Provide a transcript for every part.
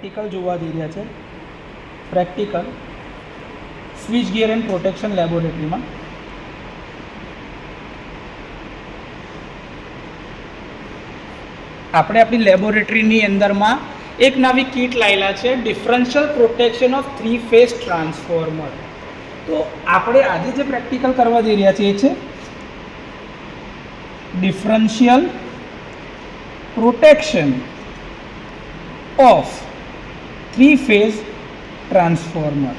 Practical જોવા જઈ રહ્યા છે. Practical switch gear and protection લેબોરેટરીમાં આપણે આપણી લેબોરેટરીની અંદરમાં એક નવી કીટ લાવેલા છે, differential protection of 3 phase transformer. તો આપણે આજે જે પ્રેક્ટિકલ કરવા જઈ રહ્યા છીએ એ છે differential protection of 3 phase transformer.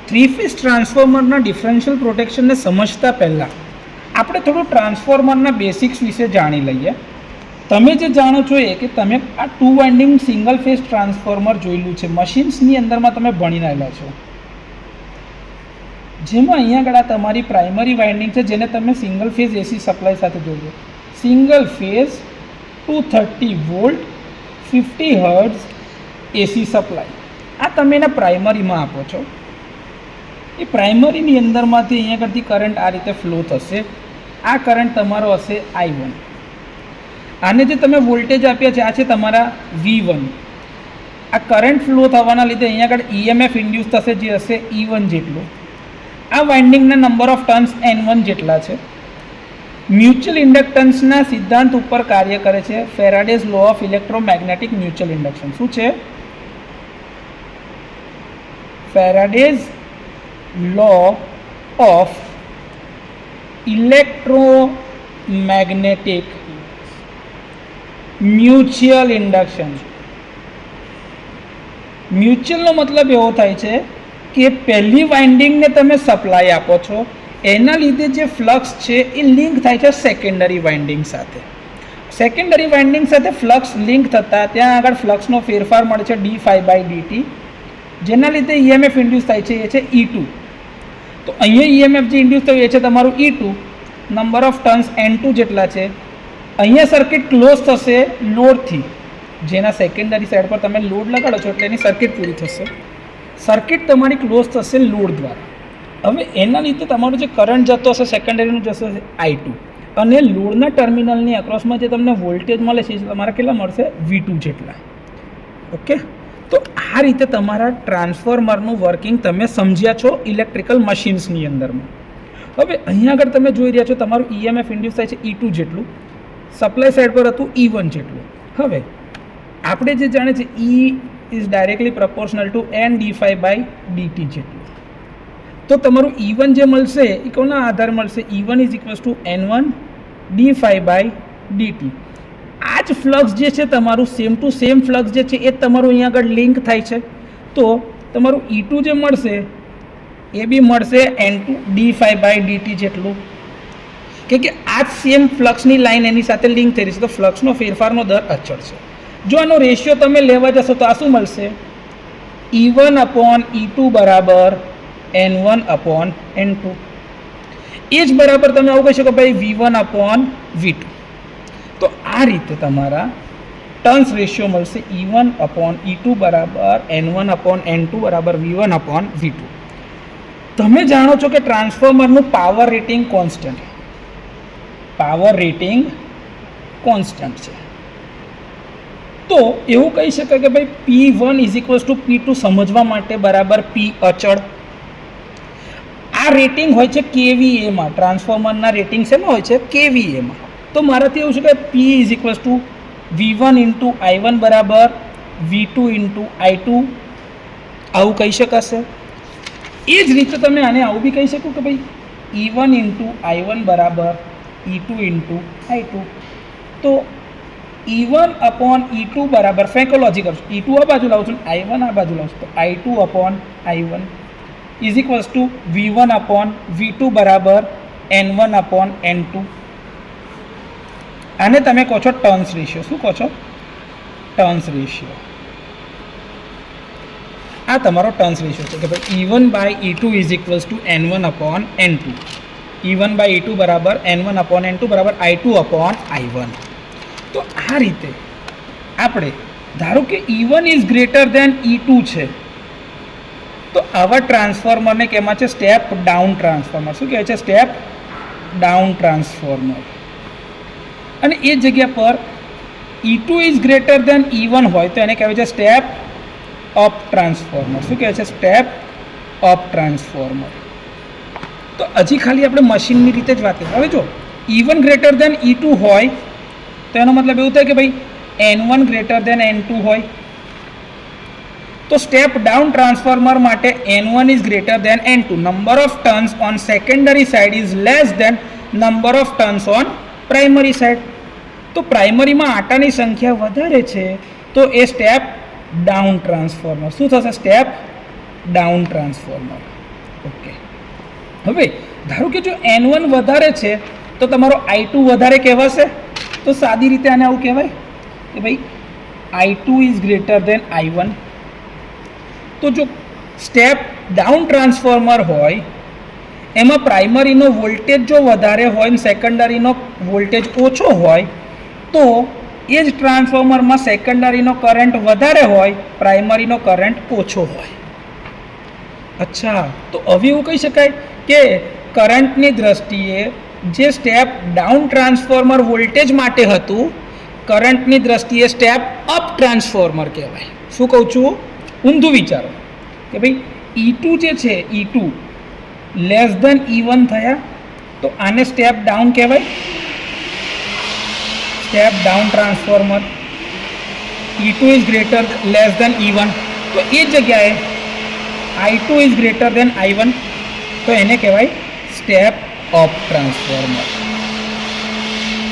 3 phase ટ્રાન્સફોર્મરના ડિફરન્શિયલ પ્રોટેક્શનને સમજતા પહેલાં આપણે થોડું ટ્રાન્સફોર્મરના બેસિક્સ વિશે જાણી લઈએ. તમે જે જાણો છો એ કે તમે આ 2 વાઇન્ડિંગ સિંગલ ફેઝ ટ્રાન્સફોર્મર જોયેલું છે, મશીન્સની અંદરમાં તમે ભણી રહેલા છો, જેમાં અહીંયા આગળ આ તમારી પ્રાઇમરી વાઇન્ડિંગ છે જેને તમે સિંગલ ફેઝ એસી સપ્લાય સાથે જોડો. Single phase 230 volt 50 hertz AC supply આ તમે એના પ્રાઇમરીમાં આપો છો. એ પ્રાઇમરીની અંદરમાંથી અહીંયા આગળથી કરંટ આ રીતે ફ્લો થશે. આ કરંટ તમારો હશે I1. આને જે તમે વોલ્ટેજ આપ્યા છે આ છે તમારા V1. આ કરંટ ફ્લો થવાના લીધે અહીંયા આગળ EMF ઇન્ડ્યુસ થશે જે હશે E1 જેટલું. આ વાઇન્ડિંગના નંબર ઓફ ટર્ન્સ N1 જેટલા છે. મ્યુચ્યુઅલ ઇન્ડક્ટન્સના સિદ્ધાંત ઉપર કાર્ય કરે છે Faraday's law of electromagnetic mutual induction. શું છે? Faraday's law of electromagnetic mutual induction. મ્યુચ્યુઅલનો મતલબ એવો થાય છે કે પહેલી વાઇન્ડિંગને તમે સપ્લાય આપો છો, એના લીધે જે ફ્લક્સ છે એ લિંક થાય છે સેકન્ડરી વાઇન્ડિંગ સાથે. સેકન્ડરી વાઇન્ડિંગ સાથે ફ્લક્સ લિંક થતાં ત્યાં આગળ ફ્લક્સનો ફેરફાર મળે છે d∅dt, જેના લીધે EMF ઇન્ડ્યુસ થાય છે એ છે E2. તો અહીંયા EMF જે ઇન્ડ્યુસ થયું એ છે તમારું E2. Number of turns N2 જેટલા છે. અહીંયા સર્કિટ ક્લોઝ થશે લોડથી, જેના સેકન્ડરી સાઈડ પર તમે લોડ લગાડો છો એટલે એની સર્કિટ પૂરી થશે. સર્કિટ તમારી ક્લોઝ થશે લોડ દ્વારા. હવે એના લીધે તમારો જે કરંટ જતો હશે સેકન્ડરીનું જશે I2 અને લોડના ટર્મિનલની અક્રોસમાં જે તમને વોલ્ટેજ મળે છે એ તમારા કેટલા મળશે V2 જેટલા. ઓકે, તો આ રીતે તમારા ટ્રાન્સફોર્મરનું વર્કિંગ તમે સમજ્યા છો ઇલેક્ટ્રિકલ મશીન્સની અંદરમાં. હવે અહીંયા આગળ તમે જોઈ રહ્યા છો તમારું EMF ઇન્ડ્યુસ થાય છે E2 જેટલું, સપ્લાય સાઈડ પર હતું E1 જેટલું. હવે આપણે જે જાણે છે E is directly proportional two N d∅dt જેટલું. તો તમારું E1 જે મળશે એ કોના આધારે મળશે? E1 is equals two N1 d∅dt. આ જ ફ્લક્સ જે છે તમારું સેમ ટુ સેમ ફ્લક્સ જે છે એ તમારું અહીંયા આગળ લિંક થાય છે. તો તમારું E2 જે મળશે એ બી મળશે N2 d∅dt જેટલું, કે આ જ સેમ ફ્લક્સની લાઇન એની સાથે લિંક થઈ રહી છે. તો ફ્લક્સનો ફેરફારનો દર અચળ છે. જો આનો રેશિયો તમે લેવા જશો તો આ શું મળશે? E1/E2 બરાબર N1/N2. એ જ બરાબર તમે આવું કહી શકો ભાઈ V1/V2. તો આ રીતે તમારા ટર્ન્સ રેશિયો મળશે E1/E2 બરાબર N1/N2 બરાબર V1/V2. તમે જાણો છો કે ટ્રાન્સફોર્મરનું પાવર રેટિંગ કોન્સ્ટન્ટ છે. તો એવું કહી શકાય કે ભાઈ P1 is equals two P2 સમજવા માટે બરાબર P અચળ. આ રેટિંગ હોય છે KVA માં. ટ્રાન્સફોર્મરના રેટિંગ શેમાં હોય છે? KVA માં. તો મારાથી એવું છે કે P is equals two V1 into I1 બરાબર V2 ઇન્ટુ I2 આવું કહી શકાશે. એ જ રીતે તમે આને આવું બી કહી શકો કે ભાઈ E1 ઇન્ટુ I1 બરાબર E2 ઇન્ટુ I2. તો E1/E2 બરાબર ફેકોલોજી કરશો, E2 આ બાજુ લાવું છું, I1 આ બાજુ લાવું છું, તો I2/I1 is equals two V1/V2 બરાબર N1/N2. આને તમે કહો છો ટર્ન્સ રેશિયો. શું કહો છો? Turns ratio. આ તમારો ટર્ન્સ રેશિયો છે કે ભાઈ E1/E2 is equals two N1/N2. E1/E2 બરાબર N1/N2 બરાબર I2/I1. તો આ રીતે આપણે ધારો કે E1 is greater then E2 છે, તો આવા ટ્રાન્સફોર્મરને કેમાં છે? Step down transformer. શું કહેવાય છે? Step down transformer. અને એ જગ્યા પર E2 is greater then E1 હોય તો એને કહેવાય છે સ્ટેપ અપ ટ્રાન્સફોર્મર. શું કહેવાય છે? Step up transformer. તો હજી ખાલી આપણે મશીનની રીતે જ વાત કરીએ. હવે જો E1 ગ્રેટર દેન E2 હોય તો એનો મતલબ એવું થાય કે ભાઈ N1 ગ્રેટર દેન N2 હોય. તો સ્ટેપ ડાઉન ટ્રાન્સફોર્મર માટે N1 is greater than N2. Number of turns on secondary side is less than number of turns on primary side. તો પ્રાઇમરીમાં આટાની સંખ્યા વધારે છે તો એ સ્ટેપ ડાઉન ટ્રાન્સફોર્મર. શું થશે? Step down transformer. ઓકે. હવે ધારો કે જો N1 વધારે છે તો તમારો I2 વધારે કહેવાશે. તો સાદી રીતે આને આવું કહેવાય કે ભાઈ I2 is greater then I1. તો જો સ્ટેપ ડાઉન ટ્રાન્સફોર્મર હોય એમાં પ્રાઇમરીનો વોલ્ટેજ જો વધારે હોય અને સેકન્ડરીનો વોલ્ટેજ ઓછો હોય તો એ જ ટ્રાન્સફોર્મરમાં સેકન્ડરીનો કરંટ વધારે હોય, પ્રાઇમરીનો કરંટ ઓછો હોય. અચ્છા, તો હવે એવું કહી શકાય કે કરંટની દ્રષ્ટિએ જે સ્ટેપ ડાઉન ટ્રાન્સફોર્મર વોલ્ટેજ માટે હતું, કરંટની દ્રષ્ટિએ સ્ટેપ અપ ટ્રાન્સફોર્મર કહેવાય. શું કહું છું? ઊંધું વિચારો કે ભાઈ E2 જે છે E2 લેસ દેન E1 થયા તો આને સ્ટેપ ડાઉન કહેવાય, step down transformer. E2 is greater less than E1 તો એ જગ્યાએ I2 is greater then I1 તો એને કહેવાય સ્ટેપ અપ ટ્રાન્સફોર્મર.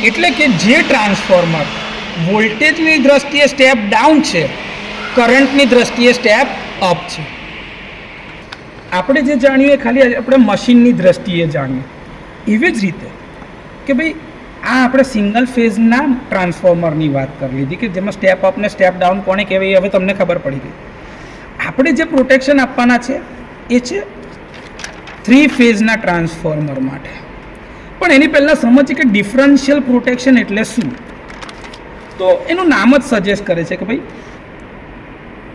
એટલે કે જે ટ્રાન્સફોર્મર વોલ્ટેજની દ્રષ્ટિએ સ્ટેપ ડાઉન છે, કરંટની દ્રષ્ટિએ સ્ટેપ અપ છે. આપણે જે જાણ્યું એ ખાલી આપણે મશીનની દ્રષ્ટિએ જાણ્યું. એવી જ રીતે કે ભાઈ આ આપણે સિંગલ ફેઝના ટ્રાન્સફોર્મરની વાત કરી લીધી કે જેમાં સ્ટેપ અપ ને સ્ટેપ ડાઉન કોને કહેવાય હવે તમને ખબર પડી ગઈ. આપણે જે પ્રોટેક્શન આપવાના છે એ છે 3 ફેઝના ટ્રાન્સફોર્મર માટે. પણ એની પહેલાં સમજીએ કે ડિફરન્શિયલ પ્રોટેક્શન એટલે શું. તો એનું નામ જ સજેસ્ટ કરે છે કે ભાઈ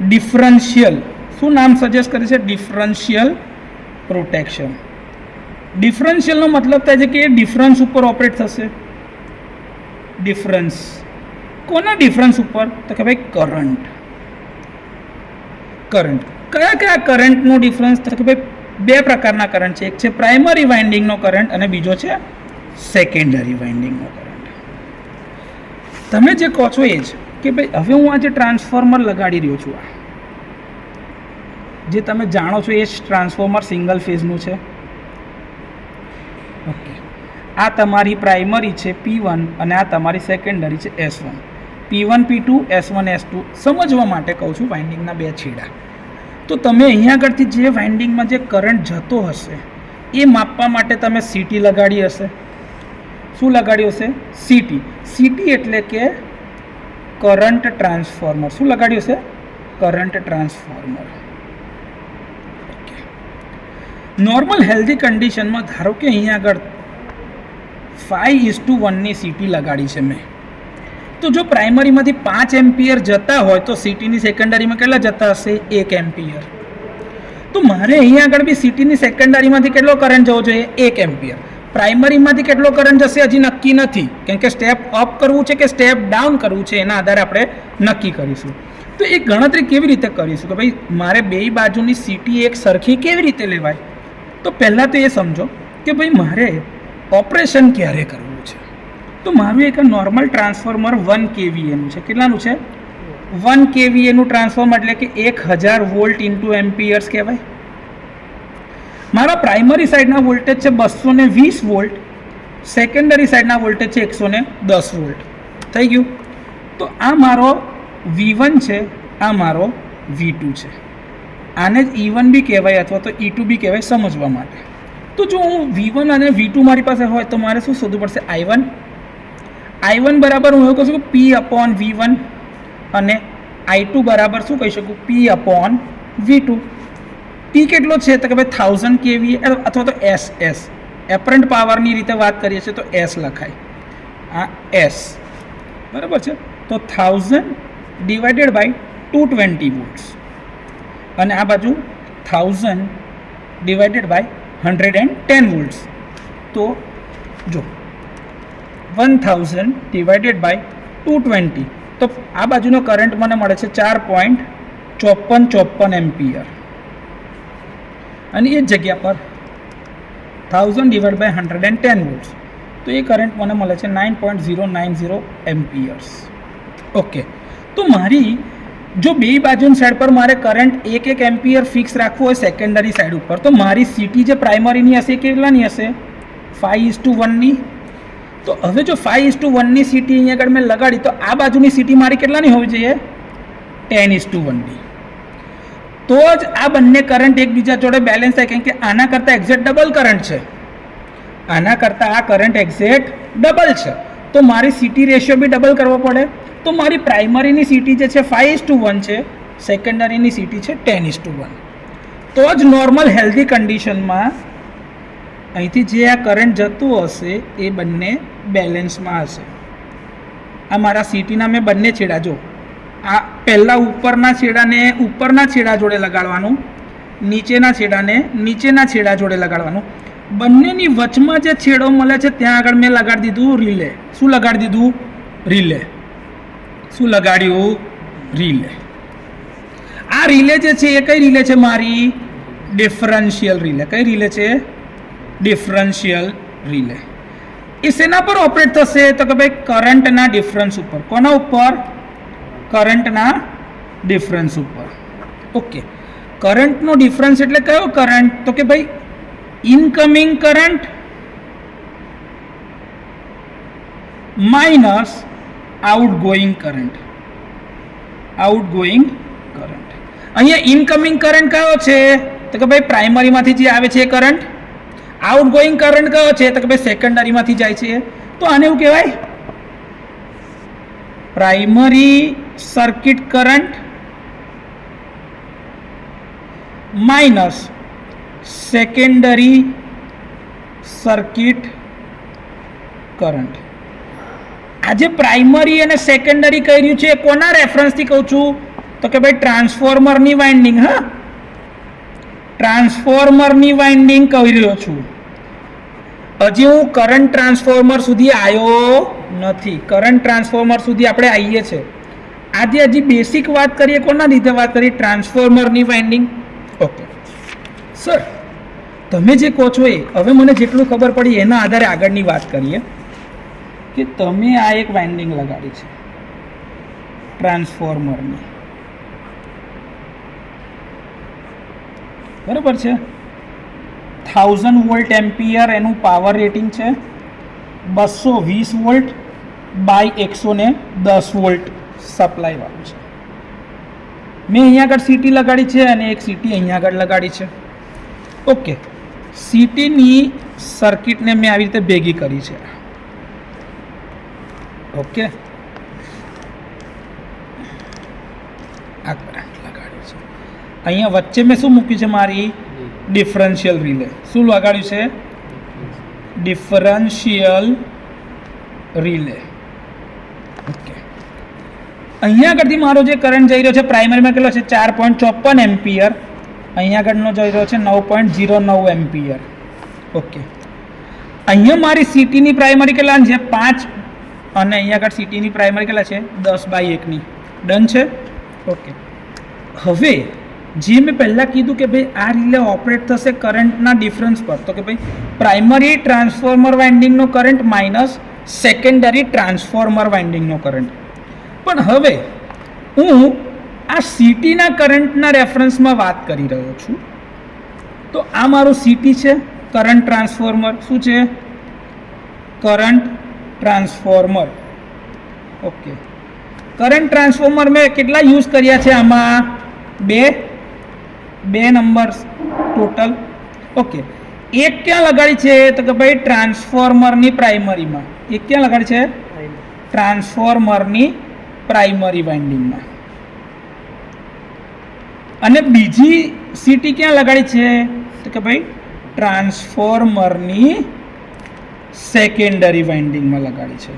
ડિફરન્શિયલ. શું નામ સજેસ્ટ કરે છે? Differential protection. ડિફરન્શિયલનો મતલબ થાય છે કે એ ડિફરન્સ ઉપર ઓપરેટ થશે. ડિફરન્સ કોના ડિફરન્સ ઉપર? તો કે ભાઈ કરંટ. કરંટ કયા કયા કરંટનો ડિફરન્સ? તો કે ભાઈ 2 પ્રકારના કરંટ છે. એક છે પ્રાઇમરી વાઇન્ડિંગનો કરંટ અને બીજો છે સેકન્ડરી વાઇન્ડિંગનો કરંટ. તમે જે કહો છો એ જ કે ભાઈ હવે હું આ જે ટ્રાન્સફોર્મર લગાડી રહ્યો છું, જે તમે જાણો છો એ જ ટ્રાન્સફોર્મર સિંગલ ફેઝનું છે. ઓકે, આ તમારી પ્રાઇમરી છે P1 અને આ તમારી સેકન્ડરી છે S1. P1 P2 S1 S2 સમજવા માટે કહું છું વાઇન્ડિંગના 2 છેડા. તો તમે અહીંયા આગળથી જે વાઇન્ડિંગમાં જે કરંટ જતો હશે એ માપવા માટે તમે CT લગાડી હશે. શું લગાડ્યું હશે? CT. CT એટલે કે કરંટ ટ્રાન્સફોર્મર. શું લગાડ્યું છે? Current transformer. નોર્મલ હેલ્ધી કન્ડિશનમાં ધારો કે અહીંયા આગળ 5:1ની CT લગાડી છે મેં. તો જો પ્રાઇમરીમાંથી 5 એમ્પિયર જતા હોય તો CTની સેકન્ડરીમાં કેટલા જતા હશે? 1 એમ્પિયર. તો મારે અહીંયા આગળ બી CTની સેકન્ડરીમાંથી કેટલો કરંટ જવો જોઈએ? 1 એમ્પિયર. પ્રાઇમરીમાંથી કેટલો કરંટ જશે હજી નક્કી નથી, કેમ કે સ્ટેપ અપ કરવું છે કે સ્ટેપ ડાઉન કરવું છે એના આધારે આપણે નક્કી કરીશું. તો એ ગણતરી કેવી રીતે કરીશું કે ભાઈ મારે 2 બાજુની CT એક સરખી કેવી રીતે લેવાય? તો પહેલાં તો એ સમજો કે ભાઈ મારે ઓપરેશન ક્યારે કરવું છે. તો મારું એક નોર્મલ ટ્રાન્સફોર્મર 1 kVAનું છે. કેટલાનું છે? 1 kVAનું ટ્રાન્સફોર્મર એટલે કે 1000 વોલ્ટ ઇન્ટુ એમ્પિયર્સ કહેવાય. મારા પ્રાઇમરી સાઈડના વોલ્ટેજ છે 220 વોલ્ટ, સેકન્ડરી સાઈડના વોલ્ટેજ છે 110 વોલ્ટ. થઈ ગયું. તો આ મારો V1 છે, આ મારો V2 છે. આને જ E1 બી કહેવાય અથવા તો E2 બી કહેવાય સમજવા માટે. તો જો હું V1 અને V2 મારી પાસે હોય તો મારે શું શોધવું પડશે? I1 બરાબર હું એવું કહી શકું P/V1 અને I2 બરાબર શું કહી શકું? P/V2. P કેટલો છે? તો કે ભાઈ 1000 kVA અથવા તો SS. એપરન્ટ પાવરની રીતે વાત કરીએ છીએ તો S લખાય. આ S બરાબર છે. તો 1000 ડિવાઇડેડ બાય 220 વોલ્ટ્સ અને આ બાજુ 1000 ડિવાઇડેડ બાય 110 વોલ્ટ્સ. તો જો 1000 ડિવાઇડેડ બાય 220 તો આ બાજુનો કરંટ મને મળે છે 4.54 એમ્પિયર અને એ જ જગ્યા પર 1000 ડિવાઇડ બાય 110 વોલ્ટ્સ, તો એ કરંટ મને મળે છે 9.090 એમ્પિયર્સ. ઓકે, તો મારી જો બે બાજુની સાઈડ પર મારે કરંટ 1 એમ્પિયર ફિક્સ રાખવું હોય સેકન્ડરી સાઈડ ઉપર, તો મારી સીટી જે પ્રાઇમરીની હશે એ કેટલાની હશે? 5:1ની. તો હવે જો 5:1ની સીટી અહીંયા આગળ મેં લગાડી, તો આ બાજુની સીટી મારી કેટલાની હોવી જોઈએ? 10:1ની. તો જ આ બંને કરંટ એકબીજા જોડે બેલેન્સ થાય, કેમ કે આના કરતાં એક્ઝેક્ટ ડબલ કરંટ છે, આના કરતાં આ કરંટ એક્ઝેક્ટ ડબલ છે, તો મારી સીટી રેશિયો બી ડબલ કરવો પડે. તો મારી પ્રાઇમરીની સીટી જે છે 5:1 છે, સેકન્ડરીની સીટી છે 10:1. તો જ નોર્મલ હેલ્ધી કન્ડિશનમાં અહીંથી જે આ કરંટ જતું હશે એ બંને બેલેન્સમાં હશે. આ મારા સીટીના મેં બંને છેડા, જો આ પહેલાં ઉપરના છેડા જોડે લગાડવાનું, નીચેના છેડાને નીચેના છેડા જોડે લગાડવાનું. બંનેની વચમાં જે છેડો મળે છે ત્યાં આગળ મેં લગાડી દીધું રિલે. શું લગાડી દીધું? રિલે. શું લગાડ્યું? રિલે. આ રિલે જે છે એ કઈ રિલે છે? મારી ડિફરન્શિયલ રિલે. કઈ રિલે છે? Differential relay. એ શેના પર ઓપરેટ થશે? તો કે ભાઈ કરંટના ડિફરન્સ ઉપર. કોના ઉપર? કરંટના ડિફરન્સ ઉપર. ઓકે, કરંટનો ડિફરન્સ એટલે કયો કરંટ? તો કે ભાઈ incoming current minus outgoing current. Outgoing current. અહીંયા ઇનકમિંગ કરંટ કયો છે? તો કે ભાઈ પ્રાઇમરીમાંથી જે આવે છે એ કરંટ. આઉટગોઈંગ કરંટ કયો છે? તો કે ભાઈ સેકન્ડરીમાંથી જાય છે. તો આને એવું કહેવાય primary circuit current minus secondary circuit current. આજે પ્રાઇમરી અને સેકન્ડરી કહી રહ્યું છે, કોના રેફરન્સથી કહું છું? તો કે ભાઈ ટ્રાન્સફોર્મરની વાઇન્ડિંગ. હા, ટ્રાન્સફોર્મરની વાઇન્ડિંગ કહી રહ્યો છું. હજી હું કરંટ ટ્રાન્સફોર્મર સુધી આવ્યો નથી. કરંટ ટ્રાન્સફોર્મર સુધી આપણે આવીએ છીએ. આજે હજી બેસિક વાત કરીએ. કોના લીધે વાત કરીએ? ટ્રાન્સફોર્મરની વાઇન્ડિંગ. ઓકે સર, તમે જે કહો છો એ હવે મને જેટલું ખબર પડી એના આધારે આગળની વાત કરીએ કે તમે આ એક વાઇન્ડિંગ લગાડી છે ટ્રાન્સફોર્મરની, બરાબર છે? 1000 વોલ્ટ એમ્પિયર એનું પાવર રેટિંગ છે, 220 વોલ્ટ બાય 110 વોલ્ટ સપ્લાય વાળું છે. મેં અહીંયા આગળ સીટી લગાડી છે અને એક સીટી અહીંયા આગળ લગાડી છે. ઓકે, સીટીની સર્કિટને મેં આવી રીતે ભેગી કરી છે. ઓકે, આ કરંટ લગાડ્યું છે. અહીંયા વચ્ચે મેં શું મૂક્યું છે? મારી ડિફરન્શિયલ રિલે. શું લગાડ્યું છે? Differential relay. ઓકે, અહીંયા આગળથી મારો જે કરંટ જઈ રહ્યો છે પ્રાઇમરીમાં કેટલો છે? 4.54 એમ્પિયર. અહીંયા આગળનો જઈ રહ્યો છે 9.09 એમ્પિયર. ઓકે, અહીંયા મારી સીટીની પ્રાઇમરી કેટલા છે? 5 અને અહીંયા આગળ સીટીની પ્રાઇમરી કેટલા છે? 10/1ની. ડન છે? ઓકે, હવે જે મેં પહેલાં કીધું કે ભાઈ આ રિલે ઓપરેટ થશે કરંટના ડિફરન્સ પર, તો કે ભાઈ પ્રાઇમરી ટ્રાન્સફોર્મર વાઇન્ડિંગનો કરંટ માઇનસ સેકન્ડરી ટ્રાન્સફોર્મર વાઇન્ડિંગનો કરંટ. પણ હવે હું આ સીટીના કરંટના રેફરન્સમાં વાત કરી રહ્યો છું. તો આ મારું સીટી છે, કરંટ ટ્રાન્સફોર્મર. શું છે? Current transformer. Okay, current transformer મેં કેટલા યુઝ કર્યા છે? આમાં બે નંબર ટોટલ. ઓકે, એક ક્યાં લગાડી છે? તો કે ભાઈ ટ્રાન્સફોર્મરની પ્રાઇમરીમાં. એક ક્યાં લગાડી છે? ટ્રાન્સફોર્મરની પ્રાઇમરી વાઇન્ડિંગમાં. અને બીજી સીટી ક્યાં લગાડી છે? તો કે ભાઈ ટ્રાન્સફોર્મરની સેકન્ડરી વાઇન્ડિંગમાં લગાડી છે.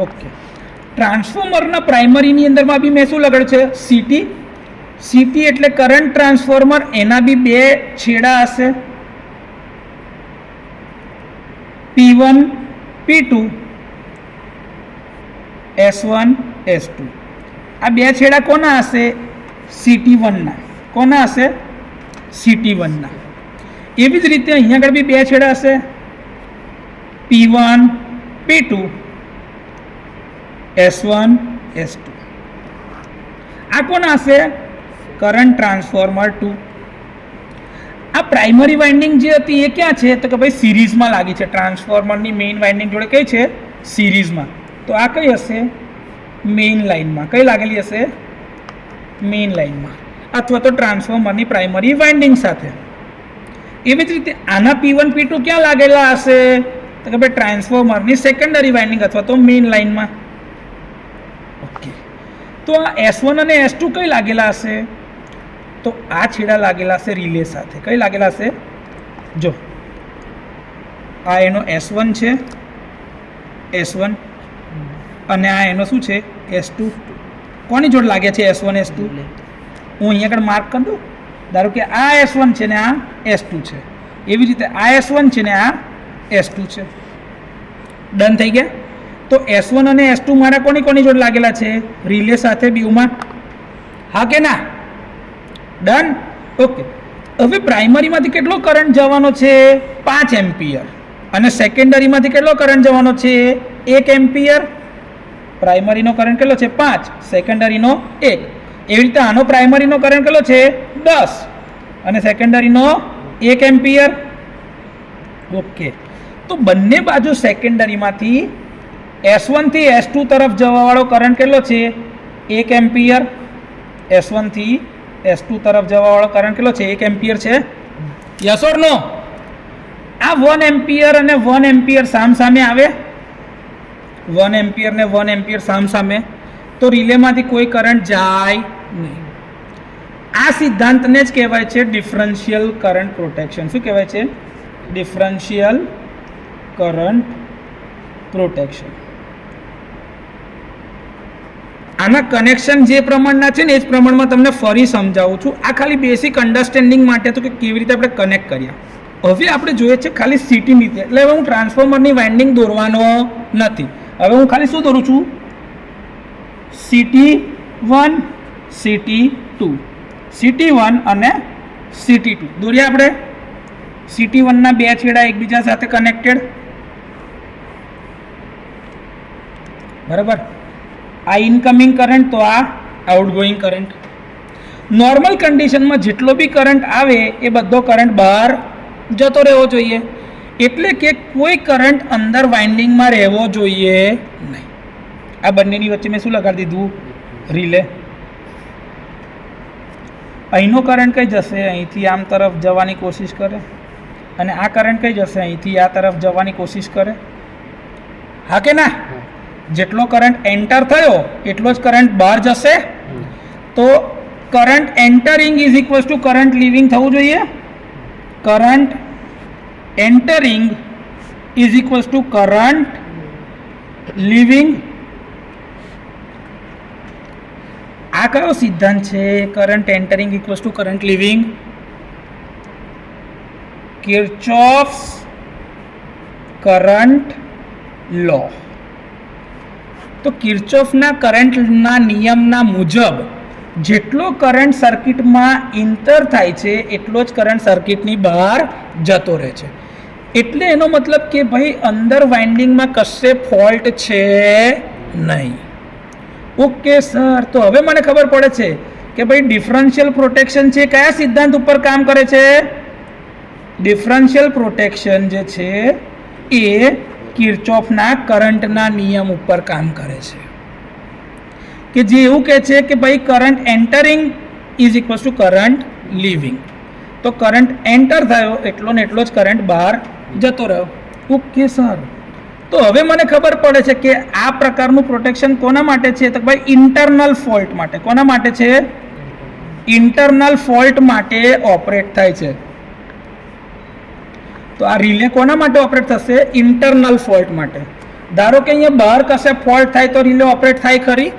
ઓકે, ટ્રાન્સફોર્મરના પ્રાઇમરીની અંદરમાં બી મેં શું લગાડ્યું છે? સીટી. સીટી એટલે કરંટ ટ્રાન્સફોર્મર. એના બી બે છેડા હશે, P1 P2. S1 S2 આ બે છેડા કોના હશે? CT1ના. કોના હશે? CT1ના. એવી જ રીતે અહીંયા આગળ બી બે છેડા હશે, P1 P2 S1 S2. આ કોના હશે? Current transformer 2. આ પ્રાઇમરી વાઇન્ડિંગ જે હતી એ ક્યાં છે? તો કે ભાઈ સિરીઝમાં લાગી છે. ટ્રાન્સફોર્મરની મેઇન વાઇન્ડિંગ જોડે કઈ છે? સિરીઝમાં. તો આ કઈ હશે? મેઇન લાઇનમાં. કઈ લાગેલી હશે? મેઇન લાઇનમાં, અથવા તો ટ્રાન્સફોર્મરની પ્રાઇમરી વાઇન્ડિંગ સાથે. એવી જ રીતે આના P1 P2 ક્યાં લાગેલા હશે? તો કે ભાઈ ટ્રાન્સફોર્મરની સેકન્ડરી વાઇન્ડિંગ અથવા તો મેઇન લાઇનમાં. ઓકે, તો આ S1 અને S2 કઈ લાગેલા હશે? તો આ છેડા લાગેલા હશે રિલે સાથે. કઈ લાગેલા હશે? જો આ એનો S1 છે, S1, અને આ એનો શું છે? S2. કોની જોડે લાગ્યા છે S1 S2? હું અહીંયા આગળ માર્ક કરી દઉં. ધારો કે આ S1 છે ને આ S2 છે. એવી રીતે આ S1 છે ને આ S2 છે. ડન થઈ ગયા. તો S1 અને S2 મારા કોની કોની જોડે લાગેલા છે? રિલે સાથે બીમાં. હા કે ના? ડન. ઓકે, હવે પ્રાઇમરીમાંથી કેટલો કરંટ જવાનો છે? 5 એમ્પિયર. અને સેકન્ડરીમાંથી કેટલો કરંટ જવાનો છે? 1 એમ્પિયર. પ્રાઇમરીનો કરંટ કેટલો છે? 5, સેકન્ડરીનો 1. એવી રીતે આનો પ્રાઇમરીનો કરંટ કેટલો છે? 10 અને સેકન્ડરીનો 1 એમ્પિયર. ઓકે, તો બંને બાજુ સેકન્ડરીમાંથી S1 થી S2 તરફ જવાવાળો કરંટ કેટલો છે? 1 એમ્પિયર. S1 થી S2 તરફ જવાવાળો કરંટ કેટલો છે? 1 એમ્પિયર છે. યસ ઓર નો? આ 1 એમ્પિયર અને 1 એમ્પિયર સામસામે આવે. 1 એમ્પિયર ને 1 એમ્પિયર સામસામે, તો રિલેમાંથી કોઈ કરંટ જાય નહીં. આ સિદ્ધાંતને જ કહેવાય છે ડિફરન્શિયલ કરંટ પ્રોટેક્શન. શું કહેવાય છે? Differential current protection. આના કનેક્શન જે પ્રમાણના છે ને એ જ પ્રમાણમાં તમને ફરી સમજાવું છું. આ ખાલી બેસિક અન્ડરસ્ટેન્ડિંગ માટે તો કે કેવી રીતે આપણે કનેક્ટ કર્યા. હવે આપણે જોઈએ છે ખાલી સિટીની રીતે. એટલે હવે હું ટ્રાન્સફોર્મરની વાઇન્ડિંગ દોરવાનો નથી. હવે હું ખાલી શું દોરું છું? CT1 CT2, CT1 અને CT2 દોર્યા આપણે. CT1ના બે છેડા એકબીજા સાથે કનેક્ટેડ, બરાબર. આ ઇનકમિંગ કરંટ, તો આ આઉટગોઈંગ કરંટ. નોર્મલ કન્ડિશનમાં જેટલો બી કરંટ આવે એ બધો કરંટ બહાર જતો રહેવો જોઈએ. એટલે કે કોઈ કરંટ અંદર વાઇન્ડિંગમાં રહેવો જોઈએ નહીં. આ બંનેની વચ્ચે મેં શું લગાડી દીધું? રિલે. અહીંનો કરંટ કઈ જશે? અહીંથી આમ તરફ જવાની કોશિશ કરે, અને આ કરંટ કઈ જશે? અહીંથી આ તરફ જવાની કોશિશ કરે. હા કે ના? જેટલો કરંટ એન્ટર થયો એટલો જ કરંટ બહાર જશે. તો current entering is equals to current leaving થવું જોઈએ. Current entering is equals to current leaving. આ કયો સિદ્ધાંત છે? Current entering equals to current leaving. Kirchhoff's current law. તો કિર્ચોફના કરંટના નિયમના મુજબ જેટલો કરંટ સર્કિટમાં ઇન્ટર થાય છે એટલો જ કરંટ સર્કિટની બહાર જતો રહે છે. એટલે એનો મતલબ કે ભાઈ અંદર વાઇન્ડિંગમાં કશે ફોલ્ટ છે નહીં. ઓકે સર, તો હવે મને ખબર પડે છે કે ભાઈ ડિફરન્શિયલ પ્રોટેક્શન છે કયા સિદ્ધાંત ઉપર કામ કરે છે? ડિફરન્શિયલ પ્રોટેક્શન જે છે એ કિર્ચોફના કરંટના નિયમ ઉપર કામ કરે છે, કે જે એવું કહે છે કે ભાઈ current entering is equals to current leaving. તો કરંટ એન્ટર થયો એટલો ને એટલો જ કરંટ બહાર જતો રહ્યો. ઓકે સર, તો હવે મને ખબર પડે છે કે આ પ્રકારનું પ્રોટેક્શન કોના માટે છે? તો ભાઈ ઇન્ટરનલ ફોલ્ટ માટે. કોના માટે છે? ઇન્ટરનલ ફોલ્ટ માટે ઓપરેટ થાય છે. તો આ રિલે કોના માટે ઓપરેટ થશે? ઇન્ટરનલ ફોલ્ટ માટે. ધારો કે અહીંયા બહાર કશે ફોલ્ટ થાય તો રિલે ઓપરેટ થાય ખરી?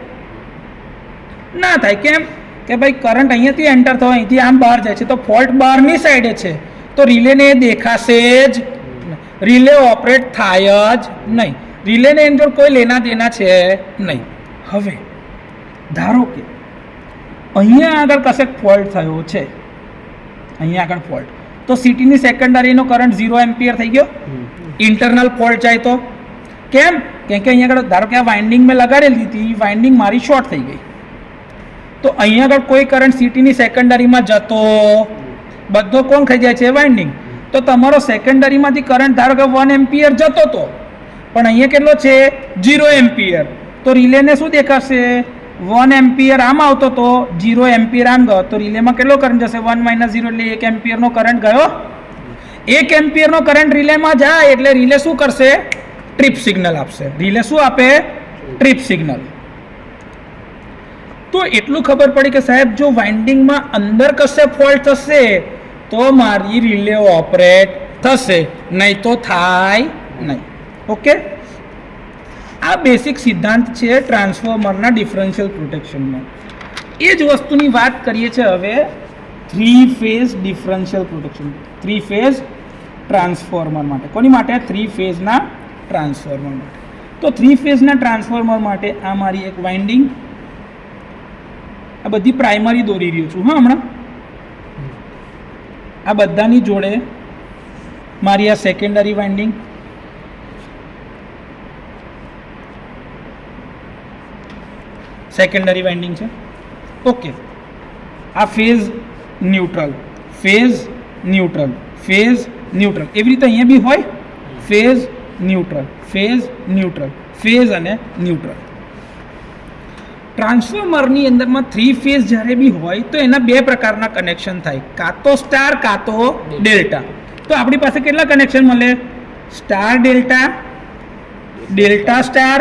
ના થાય. કેમ? કે ભાઈ કરંટ અહીંયાથી એન્ટર થયો, અહીંથી આમ બહાર જાય છે, તો ફોલ્ટ બહારની સાઈડે છે, તો રિલેને એ દેખાશે જ, રિલે ઓપરેટ થાય જ નહીં. રિલેને એની જોડે કોઈ લેના દેના છે નહીં. હવે ધારો કે અહીંયા આગળ કશેક ફોલ્ટ થયો છે, અહીંયા આગળ ફોલ્ટ, તો સિટીની સેકન્ડરીનો કરંટ 0 એમ્પિયર થઈ ગયો. ઇન્ટરનલ ફોલ્ટ જાય તો કેમ? કેમ કે અહીંયા આગળ ધારો કે આ વાઇન્ડિંગ મેં લગાડેલી હતી, વાઇન્ડિંગ મારી શોર્ટ થઈ ગઈ, તો અહીંયા આગળ કોઈ કરંટ સિટીની સેકન્ડરીમાં જતો, બધો કોણ ખાઈ જાય છે? વાઇન્ડિંગ. તો તમારો સેકન્ડરીમાંથી કરંટ ધારો કે 1 એમ્પિયર જતો હતો, પણ અહીંયા કેટલો છે? 0 એમ્પિયર. તો રિલેને શું દેખાશે? 1 એમ્પિયર આમ આવતો તો 0 એમ્પિયર આમ ગયો, તો રિલેમાં કેટલો કરંટ જશે? 1 - 0 એટલે 1 એમ્પિયરનો કરંટ ગયો. 1 એમ્પિયરનો કરંટ રિલેમાં જાય એટલે રિલે શું કરશે? ટ્રિપ સિગ્નલ આપશે. રિલે શું આપે? Trip signal. તો એટલું ખબર પડી કે સાહેબ જો વાઇન્ડિંગમાં અંદર કશે ફોલ્ટ થશે તો મારી રિલે ઓપરેટ થશે, નહીં તો થાય નહીં. ઓકે, આ બેસિક સિદ્ધાંત છે ટ્રાન્સફોર્મરના ડિફરન્શિયલ પ્રોટેક્શનનો. એ જ વસ્તુની વાત કરીએ છીએ હવે 3 phase differential protection, 3 phase transformer માટે. કોની માટે? 3 ફેઝના ટ્રાન્સફોર્મર માટે. તો 3 ફેઝના ટ્રાન્સફોર્મર માટે આ મારી એક વાઇન્ડિંગ, આ બધી પ્રાઇમરી દોરી રહ્યો છું. હા, હમણાં આ બધાની જોડે મારી આ સેકન્ડરી વાઇન્ડિંગ, સેકન્ડરી વાઇન્ડિંગ છે. ઓકે, આ phase neutral, phase neutral, phase neutral, એવી રીતે અહીંયા બી હોય phase neutral, phase neutral, phase અને ન્યુટ્રલ. ટ્રાન્સફોર્મરની અંદરમાં 3 ફેઝ જ્યારે બી હોય તો એના 2 પ્રકારના કનેક્શન થાય, કાં તો સ્ટાર કાં તો ડેલ્ટા. તો આપણી પાસે કેટલા કનેક્શન મળે? Star delta, delta star,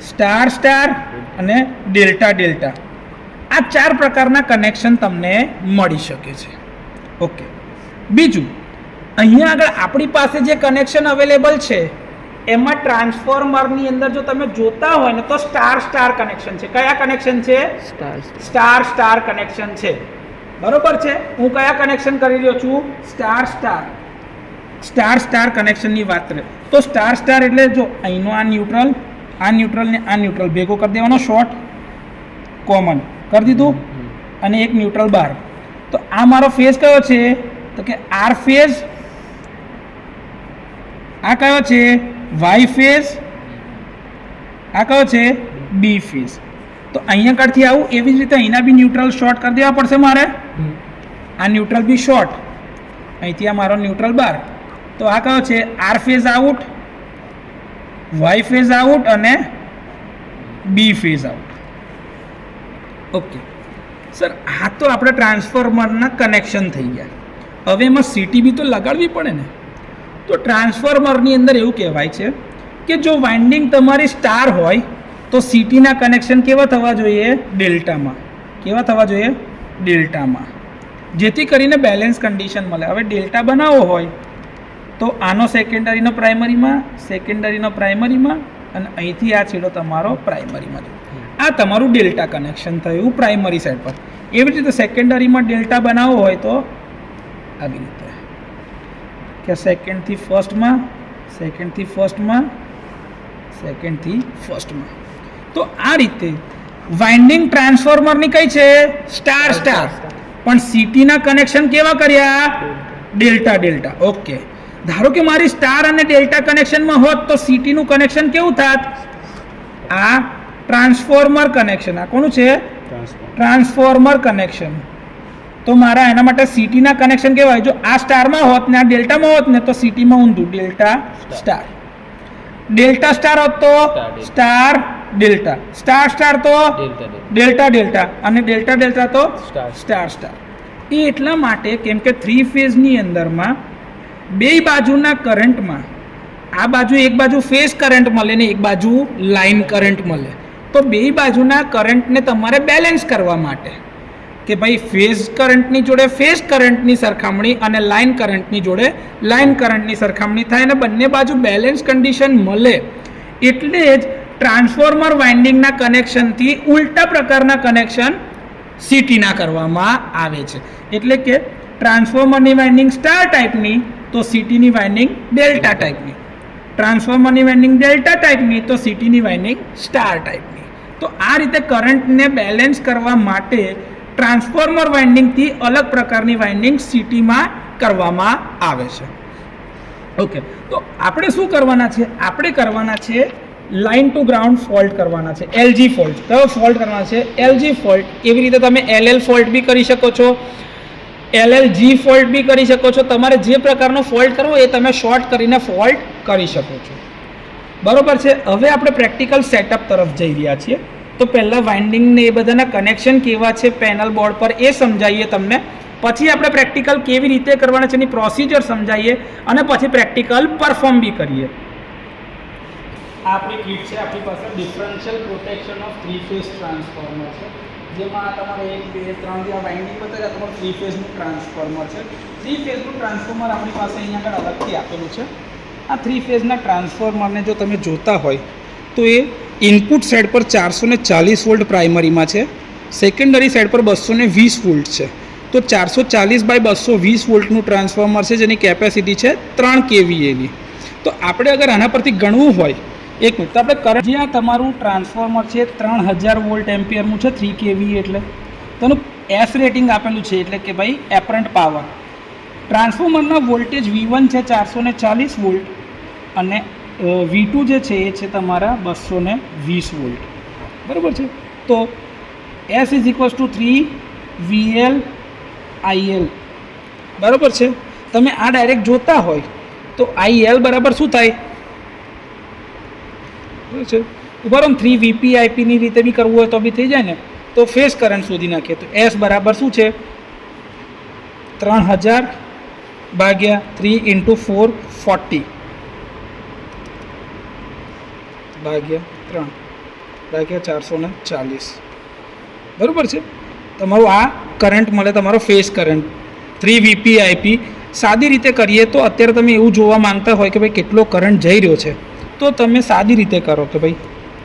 star star અને ડેલ્ટા ડેલ્ટા. આ 4 પ્રકારના કનેક્શન તમને મળી શકે છે. ઓકે, બીજું અહીંયા આગળ આપણી પાસે જે કનેક્શન અવેલેબલ છે એમાં ટ્રાન્સફોર્મરની અંદર જો તમે જોતા હોય ને તો સ્ટાર સ્ટાર કનેક્શન છે. કયા કનેક્શન છે? સ્ટાર સ્ટાર કનેક્શન છે. બરોબર છે. હું કયા કનેક્શન કરી રહ્યો છું? સ્ટાર સ્ટાર, સ્ટાર સ્ટાર કનેક્શનની વાત કરીએ તો સ્ટાર સ્ટાર એટલે જો અહીંનો આ ન્યુટ્રલ, આ ન્યુટ્રલ ને આ ન્યુટ્રલ ભેગો કરી દેવાનો, શોર્ટ કોમન કરી દીધું અને એક ન્યુટ્રલ બહાર. તો આ મારો ફેઝ કયો છે? તો કે આર ફેઝ. આ કયો છે? Y phase. આ કયો છે? B phase. તો અહીંયા કાઢથી આવું, એવી જ રીતે અહીંના બી ન્યુટ્રલ શોર્ટ કરી દેવા પડશે મારે. આ ન્યુટ્રલ બી શોર્ટ, અહીંથી આ મારો ન્યુટ્રલ બાર. તો આ કયો છે? R phase out, Y phase out અને B phase out. Okay sir, આ તો આપણે ટ્રાન્સફોર્મરના કનેક્શન થઈ ગયા. હવે એમાં સીટીબી તો લગાડવી પડે ને. તો ટ્રાન્સફોર્મરની અંદર એવું કહેવાય છે કે જો વાઇન્ડિંગ તમારી સ્ટાર હોય તો સીટીના કનેક્શન કેવા થવા જોઈએ? ડેલ્ટામાં. કેવા થવા જોઈએ? ડેલ્ટામાં, જેથી કરીને બેલેન્સ કન્ડિશન મળે. હવે ડેલ્ટા બનાવવો હોય તો આનો સેકન્ડરીનો પ્રાઇમરીમાં, સેકન્ડરીનો પ્રાઇમરીમાં અને અહીંથી આ છેડો તમારો પ્રાઇમરીમાં. આ તમારું ડેલ્ટા કનેક્શન થયું પ્રાઇમરી સાઈડ પર. એવી રીતે સેકન્ડરીમાં ડેલ્ટા બનાવવો હોય તો આવી રીતે કે સેકન્ડથી ફર્સ્ટમાં, સેકન્ડથી ફર્સ્ટમાં, સેકન્ડથી ફર્સ્ટમાં. તો આ રીતે વાઇન્ડિંગ ટ્રાન્સફોર્મરની કઈ છે? Star star. પણ સીટીના કનેક્શન કેવા કર્યા? Delta delta. ઓકે, ધારો કે મારી સ્ટાર અને ડેલ્ટા કનેક્શનમાં હોત તો સીટીનું કનેક્શન કેવું થાત? આ ટ્રાન્સફોર્મર કનેક્શન. આ કોનું છે? Transformer connection. તો મારા એના માટે સીટીના કનેક્શન કેવાય? જો આ સ્ટારમાં હોત ને આ ડેલ્ટામાં હોત ને તો સીટીમાં ઊંધું, ડેલ્ટા સ્ટાર. ડેલ્ટા સ્ટાર હોત તો સ્ટાર ડેલ્ટા, સ્ટાર સ્ટાર તો ડેલ્ટા ડેલ્ટા અને ડેલ્ટા ડેલ્ટા તો સ્ટાર સ્ટાર. એ એટલા માટે કેમ કે 3 ફેઝની અંદરમાં બે બાજુના કરંટમાં આ બાજુ એક બાજુ ફેઝ કરંટ મળે ને એક બાજુ લાઇન કરંટ મળે. તો બે બાજુના કરંટને તમારે બેલેન્સ કરવા માટે કે ભાઈ ફેઝ કરંટની જોડે ફેઝ કરંટની સરખામણી અને લાઇન કરંટની જોડે લાઇન કરંટની સરખામણી થાય અને બંને બાજુ બેલેન્સ કન્ડિશન મળે, એટલે જ ટ્રાન્સફોર્મર વાઇન્ડિંગના કનેક્શનથી ઉલટા પ્રકારના કનેક્શન સીટીના કરવામાં આવે છે. એટલે કે ટ્રાન્સફોર્મરની વાઇન્ડિંગ સ્ટાર ટાઈપની તો સીટીની વાઇન્ડિંગ ડેલ્ટા ટાઈપની. ટ્રાન્સફોર્મરની વાઇન્ડિંગ ડેલ્ટા ટાઈપની, તો સિટીની વાઇન્ડિંગ સ્ટાર ટાઈપની. તો આ રીતે કરંટને બેલેન્સ કરવા માટે ટ્રાન્સફોર્મર વાઇન્ડિંગથી અલગ પ્રકારની વાઇન્ડિંગ સિટીમાં કરવામાં આવે છે. ઓકે, તો આપણે શું કરવાના છે? આપણે કરવાના છે લાઇન ટુ ગ્રાઉન્ડ ફોલ્ટ કરવાના છે, એલજી ફોલ્ટ. કયો ફોલ્ટ કરવાના છે? LG fault. એવી રીતે તમે એલએલ ફોલ્ટ બી કરી શકો છો, એલએલજી ફોલ્ટ બી કરી શકો છો. તમારે જે પ્રકારનો ફોલ્ટ કરવો એ તમે શોર્ટ કરીને ફોલ્ટ કરી શકો છો. બરોબર છે. હવે આપણે પ્રેક્ટિકલ સેટઅપ તરફ જઈ રહ્યા છીએ. તો પહેલાં વાઇન્ડિંગને એ બધાના કનેક્શન કેવા છે પેનલ બોર્ડ પર એ સમજાવીએ તમને, પછી આપણે પ્રેક્ટિકલ કેવી રીતે કરવાના છે એની પ્રોસિજર સમજાવીએ, અને પછી પ્રેક્ટિકલ પરફોર્મ બી કરીએ. આ આપણી કીટ છે. આપણી પાસે differential protection of 3 phase transformer છે, જેમાં તમારે 1 2 3 જે વાઇન્ડિંગ બતાવ્યા તમારું 3 ફેઝનું ટ્રાન્સફોર્મર છે. 3 ફેઝનું ટ્રાન્સફોર્મર આપણી પાસે અહીંયા આગળ અલગથી આપેલું છે. આ 3 ફેઝના ટ્રાન્સફોર્મરને જો તમે જોતા હોય તો એ ઇનપુટ સાઇડ પર 440 વોલ્ટ પ્રાઇમરીમાં છે, સેકન્ડરી સાઇડ પર 220 વોલ્ટ છે. તો 440 બાય 220 વોલ્ટનું ટ્રાન્સફોર્મર છે, જેની કેપેસિટી છે 3 kVAની. તો આપણે અગર આના પરથી ગણવું હોય, એક મિનિટ, તો આપણે કરંટ જ્યાં તમારું ટ્રાન્સફોર્મર છે 3000 વોલ્ટ એમ્પિયરનું છે, 3 kVA એટલે તેનું એસ રેટિંગ આપેલું છે, એટલે કે ભાઈ એપરન્ટ પાવર. ટ્રાન્સફોર્મરના વોલ્ટેજ V1 છે 440 વોલ્ટ અને V2 જે છે એ છે તમારા 220 વોલ્ટ. બરાબર છે. તો S is equals two 3 VL IL. બરાબર છે. તમે આ ડાયરેક્ટ જોતા હોય તો IL બરાબર શું થાય છે? ઉપર 3 VP IP ની રીતે બી કરવું હોય તો બી થઈ જાય ને. તો ફેઝ કરંટ શોધી નાખીએ તો S બરાબર શું છે? 3000 ભાગ્યા 3 × 4 40 ભાગ્યા 3 ભાગ્યા 440. બરાબર છે. તમારું આ કરંટ મળે, તમારો ફેઝ કરંટ 3 VP IP. સાદી રીતે કરીએ તો અત્યારે તમે એવું જોવા માંગતા હોય કે ભાઈ કેટલો કરંટ જઈ રહ્યો છે, તો તમે સાદી રીતે કરો કે ભાઈ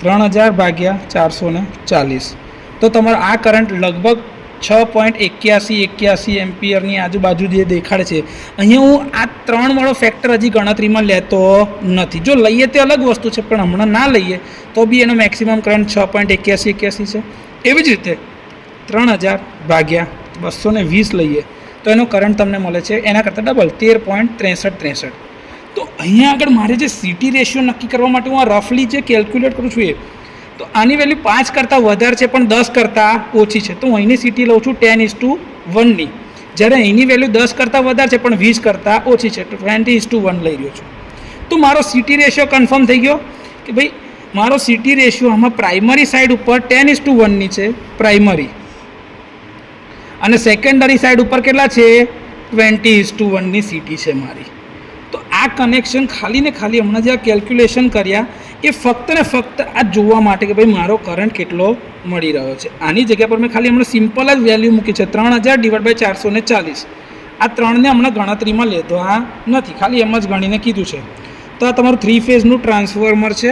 3000 ભાગ્યા 440. તો તમારો આ કરંટ લગભગ 6.81 એમ્પિયરની આજુબાજુ જે દેખાડે છે. અહીંયા હું આ 3 વાળો ફેક્ટર હજી ગણતરીમાં લેતો નથી. જો લઈએ તે અલગ વસ્તુ છે, પણ હમણાં ના લઈએ તો બી એનો મેક્સિમમ કરંટ 6.81 છે. એવી જ રીતે 3000 ભાગ્યા 220 લઈએ તો એનો કરંટ તમને મળે છે એના કરતાં ડબલ 13.63. તો અહીંયા આગળ મારે જે સિટી રેશિયો નક્કી કરવા માટે હું આ રફલી જે કેલ્ક્યુલેટ કરું છું, એ તો આની વેલ્યુ 5 કરતાં વધારે છે પણ 10 કરતાં ઓછી છે. તો હું અહીંની સિટી લઉં છું 10:1ની, જ્યારે અહીંની વેલ્યુ 10 કરતાં વધારે છે પણ 20 કરતાં ઓછી છે, તો 20:1 લઈ રહ્યો છું. તો મારો સિટી રેશિયો કન્ફર્મ થઈ ગયો કે ભાઈ મારો સિટી રેશિયો આમાં પ્રાઇમરી સાઈડ ઉપર 10:1ની છે પ્રાઇમરી, અને સેકન્ડરી સાઈડ ઉપર કેટલા છે? 20:1ની સિટી છે મારી. તો આ કનેક્શન ખાલી ને ખાલી હમણાં જે આ કેલ્ક્યુલેશન કર્યા એ ફક્ત ને ફક્ત આ જોવા માટે કે ભાઈ મારો કરંટ કેટલો મળી રહ્યો છે. આની જગ્યા પર મેં ખાલી હમણાં સિમ્પલ જ વેલ્યુ મૂકી છે 3000/440. આ 3ને હમણાં ગણતરીમાં લેતા નથી, ખાલી એમ જ ગણીને કીધું છે. તો આ તમારું 3 ફેઝનું ટ્રાન્સફોર્મર છે,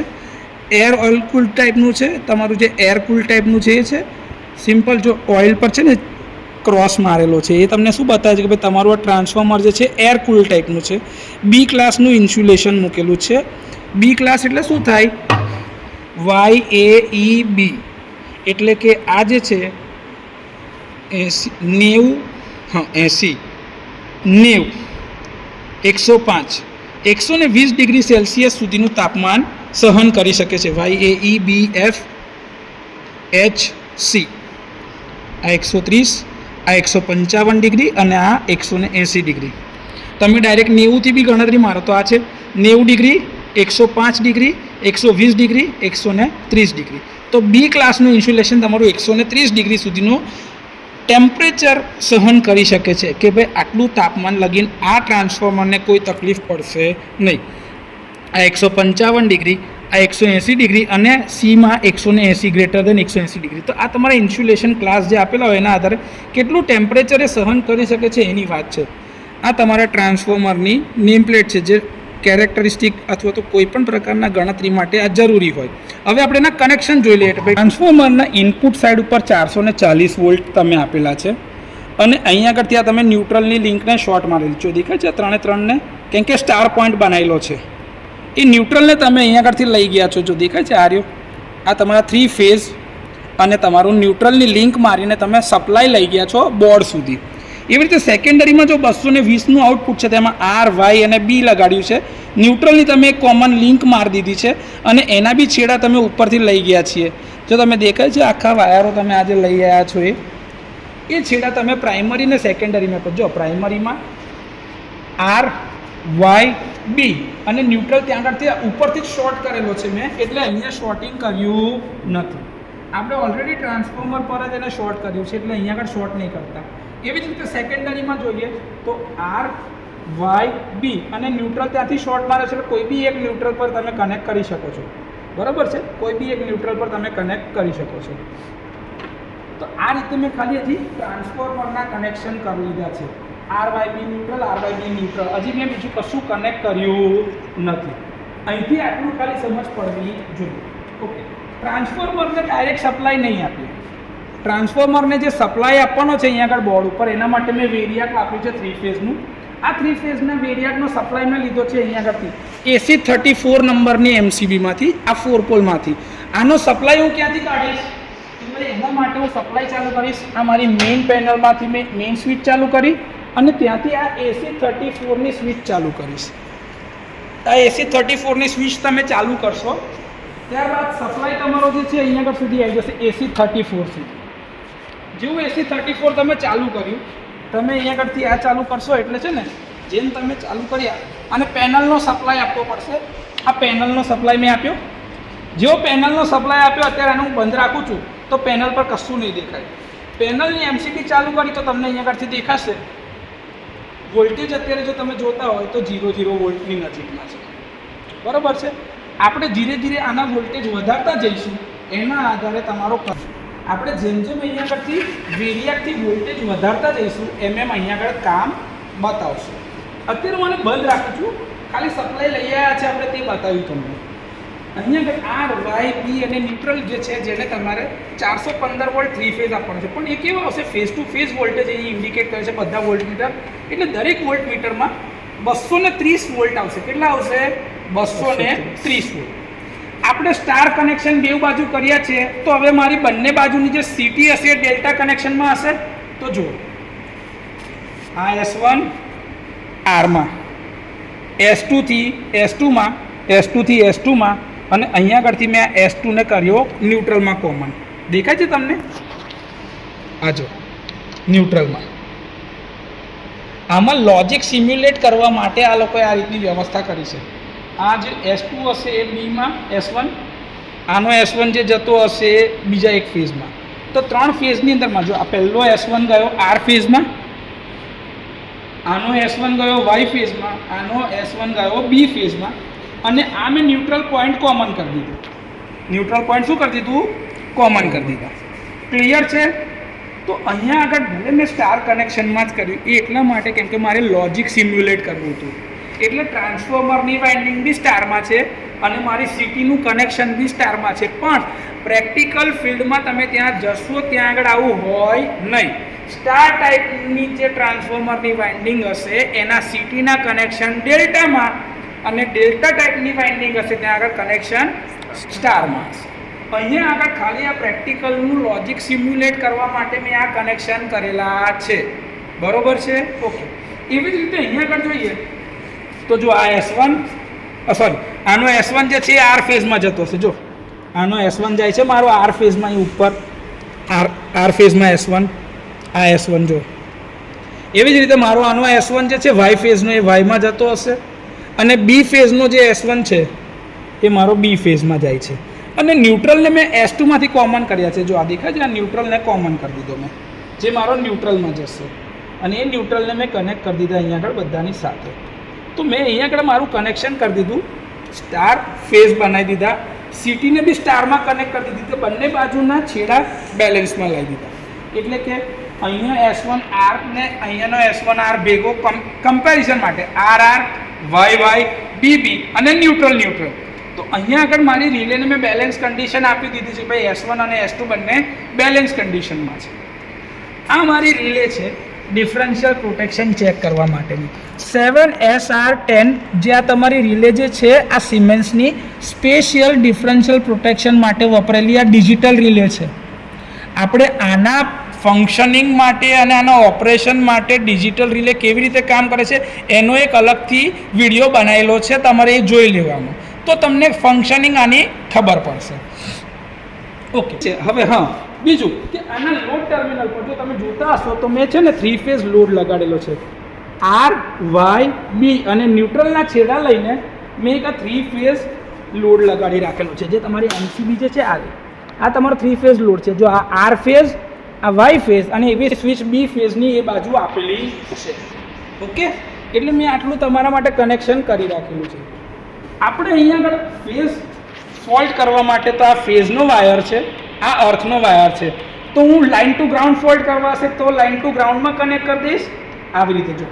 એર ઓઇલ કુલ ટાઈપનું છે. તમારું જે એર કુલ ટાઈપનું છે એ છે સિમ્પલ. જો ઓઇલ પર છે ને ક્રોસ મારેલો છે, એ તમને શું બતાવે છે કે ભાઈ તમારું આ ટ્રાન્સફોર્મર જે છે એર કુલ ટાઈપનું છે. બી ક્લાસનું ઇન્સ્યુલેશન મૂકેલું છે. બી ક્લાસ એટલે શું થાય? YAEB, એટલે કે આ જે છે 90 105 120 ડિગ્રી સેલ્સિયસ સુધીનું તાપમાન સહન કરી શકે છે. YAEBFHC. આ 130, આ 155 ડિગ્રી અને આ 180 ડિગ્રી. તમે ડાયરેક્ટ 90થી બી ગણતરી મારો તો આ છે 90 ડિગ્રી, 105 ડિગ્રી, 120 ડિગ્રી, 130 ડિગ્રી. તો બી ક્લાસનું ઇન્સ્યુલેશન તમારું 130 ડિગ્રી સુધીનું ટેમ્પરેચર સહન કરી શકે છે કે ભાઈ આટલું તાપમાન લગીને આ ટ્રાન્સફોર્મરને કોઈ તકલીફ પડશે નહીં. આ 155 ડિગ્રી, આ 180 ડિગ્રી અને સીમાં 180 ગ્રેટર દેન 180 ડિગ્રી. તો આ તમારા ઇન્સ્યુલેશન ક્લાસ જે આપેલા હોય એના આધારે કેટલું ટેમ્પરેચર એ સહન કરી શકે છે એની વાત છે. આ તમારા ટ્રાન્સફોર્મરની નેમ પ્લેટ છે, જે કેરેક્ટરિસ્ટિક અથવા તો કોઈ પણ પ્રકારના ગણતરી માટે આ જરૂરી હોય. હવે આપણે એના કનેક્શન જોઈ લઈએ. ભાઈ ટ્રાન્સફોર્મરના ઇનપુટ સાઇડ ઉપર 440 વોલ્ટ તમે આપેલા છે, અને અહીંયા આગળ ત્યાં તમે ન્યુટ્રલની લિંકને શોર્ટ મારેલી છે. દેખાય છે 3 ને કેમ કે સ્ટાર પોઈન્ટ બનાવેલો છે. એ ન્યુટ્રલને તમે અહીંયા આગળથી લઈ ગયા છો, જો દેખાય છે આ રહ્યો, આ તમારા 3 ફેઝ અને તમારું ન્યુટ્રલની લિંક મારીને તમે સપ્લાય લઈ ગયા છો બોર્ડ સુધી. એવી રીતે સેકન્ડરીમાં જો 220નું આઉટપુટ છે તેમાં આર, વાય અને બી લગાડ્યું છે. ન્યુટ્રલની તમે એક કોમન લિંક મારી દીધી છે અને એના બી છેડા તમે ઉપરથી લઈ ગયા છીએ. જો તમે દેખાય છે આખા વાયરો તમે આજે લઈ આવ્યા છો એ છેડા તમે પ્રાઇમરી ને સેકન્ડરીમાં આપો. જો પ્રાઇમરીમાં આર, વાય, બી અને ન્યુટ્રલ ત્યાં આગળથી ઉપરથી જ શોર્ટ કરેલો છે મેં, એટલે અહીંયા શોર્ટિંગ કર્યું નથી. આપણે ઓલરેડી ટ્રાન્સફોર્મર પર જ એને શોર્ટ કર્યું છે એટલે અહીંયા આગળ શોર્ટ નહીં કરતા. એવી જ રીતે સેકન્ડરીમાં જોઈએ તો આર, વાય, બી અને ન્યુટ્રલ ત્યાંથી શોર્ટ મારે છે, એટલે કોઈ બી એક ન્યુટ્રલ પર તમે કનેક્ટ કરી શકો છો. બરાબર છે, કોઈ બી એક ન્યુટ્રલ પર તમે કનેક્ટ કરી શકો છો. તો આ રીતે મેં ખાલી હજી ટ્રાન્સફોર્મરના કનેક્શન કરી લીધા છે. R Y B neutral, R Y B neutral, હજી મેં બીજું કશું કનેક્ટ કર્યું નથી. અહીંથી આટલું ખાલી સમજ પડવી જોઈએ. ઓકે, ટ્રાન્સફોર્મરને ડાયરેક્ટ સપ્લાય નહીં આપીએ. ટ્રાન્સફોર્મરને જે સપ્લાય આપવાનો છે અહીંયા આગળ બોર્ડ ઉપર, એના માટે મેં વેરિયાક આપ્યું છે 3 ફેઝનું. આ 3 ફેઝના વેરિયાકનો સપ્લાય મેં લીધો છે અહીંયા આગળથી AC34 નંબરની MCBમાંથી, આ 4 પોલમાંથી. આનો સપ્લાય હું ક્યાંથી કાઢીશ? એના માટે હું સપ્લાય ચાલુ કરીશ. આ મારી મેઇન પેનલમાંથી મેં મેઇન સ્વિચ ચાલુ કરી અને ત્યાંથી આ AC34ની સ્વિચ ચાલુ કરીશ. આ AC34ની સ્વિચ તમે ચાલુ કરશો ત્યારબાદ સપ્લાય તમારો જે છે અહીંયા આગળ સુધી આવી જશે AC34 સુધી. જેવું AC34 તમે ચાલુ કર્યું, તમે અહીંયા આગળથી આ ચાલુ કરશો એટલે છે ને, જેમ તમે ચાલુ કર્યા અને પેનલનો સપ્લાય આપવો પડશે. આ પેનલનો સપ્લાય મેં આપ્યો. જેવો પેનલનો સપ્લાય આપ્યો, અત્યારે આને હું બંધ રાખું છું તો પેનલ પર કશું નહીં દેખાય. પેનલની MCB ચાલુ કરી તો તમને અહીંયા આગળથી દેખાશે વોલ્ટેજ. અત્યારે જો તમે જોતા હોય તો 0 વોલ્ટની નજીકમાં છે. બરાબર છે. આપણે ધીરે ધીરે આના વોલ્ટેજ વધારતા જઈશું, એના આધારે તમારો આપણે જેમ જેમ અહીંયા આગળથી વેરિયાકથી વોલ્ટેજ વધારતા જઈશું એમ અહીંયા આગળ કામ બતાવશું. અત્યારે મને બંધ રાખું છું, ખાલી સપ્લાય લઈ આવ્યા છે આપણે તે બતાવ્યું તમને. અહીંયા આગળ આર, વાય, બી અને ન્યુટ્રલ જે છે જેને તમારે 415 વોલ્ટ 3 ફેઝ આપવાનો છે. પણ એ કેવો આવશે? ફેઝ ટુ ફેઝ વોલ્ટેજ અહીં ઇન્ડિકેટ કરે છે બધા વોલ્ટમીટર. એટલે દરેક વોલ્ટમીટરમાં 230 વોલ્ટ આવશે. કેટલા આવશે? 230 વોલ્ટ. આપણે સ્ટાર કનેક્શન બે બાજુ કર્યા છે, તો હવે મારી બંને બાજુની જે સીટી હશે એ ડેલ્ટા કનેક્શનમાં હશે. તો જુઓ, આ S1 આરમાં, S2 થી S2માં, S2 થી S2માં અને અહીંયા આગળથી મેં આ S2 ને કર્યો ન્યુટ્રલમાં કોમન. દેખાય છે તમને? આ જો ન્યુટ્રલમાં. આમાં લોજિક સિમ્યુલેટ કરવા માટે આ લોકોએ આ રીતની વ્યવસ્થા કરી છે. આ જે S2 હશે એ બીમાં, S1 આનો S1 જે જતો હશે એ બીજા એક ફેઝમાં. તો 3 ફેઝની અંદરમાં જો આ પહેલો S1 ગયો R ફેઝમાં, આનો S1 ગયો Y ફેઝમાં, આનો S1 ગયો B ફેઝમાં અને આ મેં ન્યુટ્રલ પોઈન્ટ કોમન કરી દીધું. ન્યુટ્રલ પોઈન્ટ શું કરી દીધું? કોમન કરી દીધા. ક્લિયર છે? તો અહીંયા આગળ ભલે મેં સ્ટાર કનેક્શનમાં જ કર્યું એ એટલા માટે કેમ કે મારે લોજિક સિમ્યુલેટ કરવું હતું. એટલે ટ્રાન્સફોર્મરની વાઇન્ડિંગ બી સ્ટારમાં છે અને મારી સિટીનું કનેક્શન બી સ્ટારમાં છે. પણ પ્રેક્ટિકલ ફિલ્ડમાં તમે ત્યાં જશો ત્યાં આગળ આવું હોય નહીં. સ્ટાર ટાઈપની જે ટ્રાન્સફોર્મરની વાઇન્ડિંગ હશે એના સિટીના કનેક્શન ડેલ્ટામાં અને ડેલ્ટા ટાઈપની વાઇન્ડિંગ હશે ત્યાં આગળ કનેક્શન સ્ટારમાં હશે. અહીંયા આગળ ખાલી આ પ્રેક્ટિકલનું લોજિક સિમ્યુલેટ કરવા માટે મેં આ કનેક્શન કરેલા છે. બરોબર છે? ઓકે. એવી જ રીતે અહીંયા આગળ જોઈએ તો જો આ S1 સોરી આનો S1 જે છે આર ફેઝમાં જતો હશે. જો આનો S1 જાય છે મારો આર ફેઝમાં, અહીં ઉપર આર ફેઝમાં S1, આ S1 જો. એવી જ રીતે મારો આનો S1 જે છે વાય ફેઝનો એ વાયમાં જતો હશે અને બી ફેઝનો જે S1 છે એ મારો બી ફેઝમાં જાય છે. અને ન્યુટ્રલને મેં S2માંથી કોમન કર્યા છે. જો આ દેખાય છે, આ ન્યુટ્રલને કોમન કરી દીધો મેં, જે મારો ન્યુટ્રલમાં જશે અને એ ન્યુટ્રલને મેં કનેક્ટ કરી દીધા અહીંયા આગળ બધાની સાથે. તો મેં અહીંયા આગળ મારું કનેક્શન કરી દીધું, સ્ટાર ફેઝ બનાવી દીધા, સિટીને બી સ્ટારમાં કનેક્ટ કરી દીધી. તો બંને બાજુના છેડા બેલેન્સમાં લાવી દીધા. એટલે કે અહીંયા S1R ને અહીંયાનો S1R ભેગો કમ્પેરિઝન માટે RR, YY, BB અને ન્યુટ્રલ. તો અહીંયા આગળ મારી રિલેને મેં બેલેન્સ કન્ડિશન આપી દીધી છે. ભાઈ S1 અને S2 બંને બેલેન્સ કન્ડિશનમાં છે. આ મારી રિલે છે ડિફરન્શિયલ પ્રોટેક્શન ચેક કરવા માટેની. 7SR10 જે આ તમારી રિલે જે છે આ સિમેન્સની સ્પેશિયલ ડિફરન્શિયલ પ્રોટેક્શન માટે વપરાયેલી આ ડિજિટલ રિલે છે. આપણે આના ફંક્શનિંગ માટે અને આના ઓપરેશન માટે ડિજિટલ રિલે કેવી રીતે કામ કરે છે એનો એક અલગથી વિડીયો બનાવેલો છે, તમારે એ જોઈ લેવાનો તો તમને ફંક્શનિંગ આની ખબર પડશે. ઓકે છે. હવે હા, બીજું કે આના લોડ ટર્મિનલ પર જો તમે જોતા હશો તો મેં છે ને 3 ફેઝ લોડ લગાડેલો છે. R, Y, B અને ન્યુટ્રલના છેડા લઈને મેં એક આ 3 ફેઝ લોડ લગાડી રાખેલો છે. જે તમારી MCB જે છે આ તમારો 3 ફેઝ લોડ છે. જો આ R ફેઝ, આ Y ફેઝ અને એવી સ્વિચ B ફેઝની એ બાજુ આપેલી છે. ઓકે, એટલે મેં આટલું તમારા માટે કનેક્શન કરી રાખેલું છે. આપણે અહીંયા આગળ ફેઝ ફોલ્ટ કરવા માટે તો આ ફેઝનો વાયર છે, આ અર્થનો વાયર છે. તો હું લાઇન ટુ ગ્રાઉન્ડ ફોલ્ટ કરવા હશે તો લાઇન ટુ ગ્રાઉન્ડમાં કનેક્ટ કરી દઈશ આવી રીતે. જો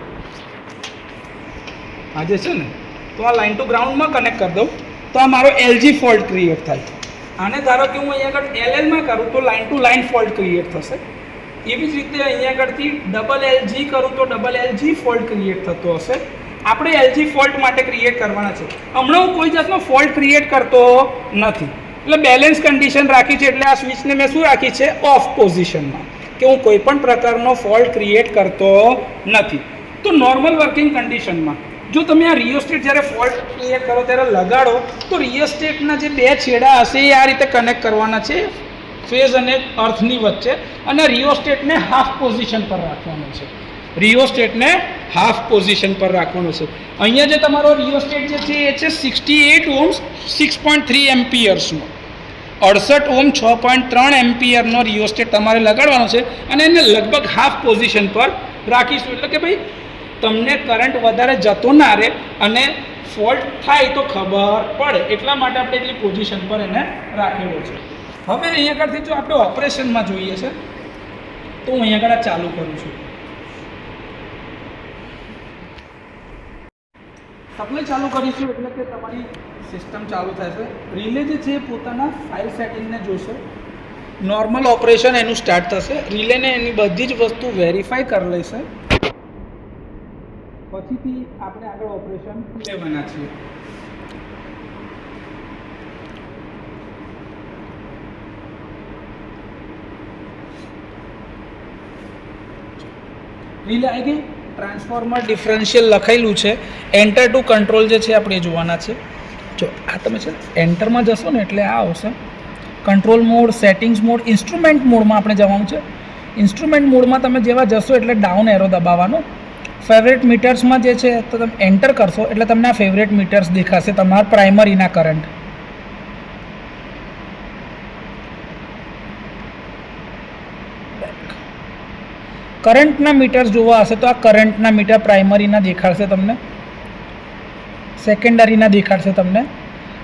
આ જે છે ને તો આ લાઇન ટુ ગ્રાઉન્ડમાં કનેક્ટ કરી દઉં તો આ મારો LG ફોલ્ટ ક્રિએટ થાય. આને ધારો કે હું અહીંયા આગળ LL માં કરું તો line to line fault create થશે. એવી જ રીતે અહીંયા આગળથી ડબલ LG કરું તો ડબલ LG ફોલ્ટ ક્રિએટ થતો હશે. આપણે LG ફોલ્ટ માટે ક્રિએટ કરવાના છે. હમણાં હું કોઈ જાતનો ફોલ્ટ ક્રિએટ કરતો નથી, એટલે બેલેન્સ કન્ડિશન રાખી છે. એટલે આ સ્વિચને મેં શું રાખી છે? ઓફ પોઝિશનમાં, કે હું કોઈ પણ પ્રકારનો ફોલ્ટ ક્રિએટ કરતો નથી. તો નોર્મલ વર્કિંગ કન્ડિશનમાં જો તમે આ રિયોસ્ટેટ જ્યારે ફોલ્ટ ક્રિએટ કરો ત્યારે લગાડો તો રિયોસ્ટેટના જે 2 છેડા હશે એ આ રીતે કનેક્ટ કરવાના છે ફેઝ અને અર્થની વચ્ચે, અને રિયોસ્ટેટને હાફ પોઝિશન પર રાખવાનો છે. રિયોસ્ટેટને હાફ પોઝિશન પર રાખવાનો છે. અહીંયા જે તમારો રિયોસ્ટેટ જે છે એ છે 68 ઓહ્મ્સ 6.3 એમ્પિયર્સનો. 68 ઓહ્મ 6.3 એમ્પિયરનો રિયોસ્ટેટ તમારે લગાડવાનો છે અને એને લગભગ હાફ પોઝિશન પર રાખીશું. એટલે કે ભાઈ તમને કરંટ વધારે જતો ના રહે અને ફોલ્ટ થાય તો ખબર પડે, એટલા માટે આપણે એટલી પોઝિશન પર એને રાખેલો છે. હવે અહીંયા આગળથી જો આપણે ઓપરેશનમાં જોઈએ છે તો હું અહીંયા આગળ ચાલુ કરું છું. સપ્લાય ચાલુ કરીશું એટલે કે તમારી સિસ્ટમ ચાલુ થશે. રિલે જે છે પોતાના ફાઇલ સેટિંગને જોશે, નોર્મલ ઓપરેશન એનું સ્ટાર્ટ થશે. રિલેને એની બધી જ વસ્તુ વેરીફાઈ કરી લેશે, પછીથી આપણે આગળ ઓપરેશન લેવાના છીએ. રિલે આવી ગઈ. ટ્રાન્સફોર્મર ડિફરન્શિયલ લખાયેલું છે. એન્ટર ટુ કંટ્રોલ જે છે આપણે જોવાના છે. જો આ તમે છે એન્ટરમાં જશો ને એટલે આ આવશે control mode, settings mode, instrument મોડમાં આપણે જવાનું છે. ઇન્સ્ટ્રુમેન્ટ મોડમાં તમે જેવા જશો એટલે ડાઉન એરો દબાવવાનો. ફેવરેટ મીટર્સમાં જે છે તો તમે એન્ટર કરશો એટલે તમને આ ફેવરેટ મીટર્સ દેખાશે તમારા પ્રાઇમરીના કરંટ. કરંટના મીટર્સ જોવા હશે તો આ કરંટના મીટર પ્રાઇમરીના દેખાડશે તમને, સેકન્ડરીના દેખાડશે તમને.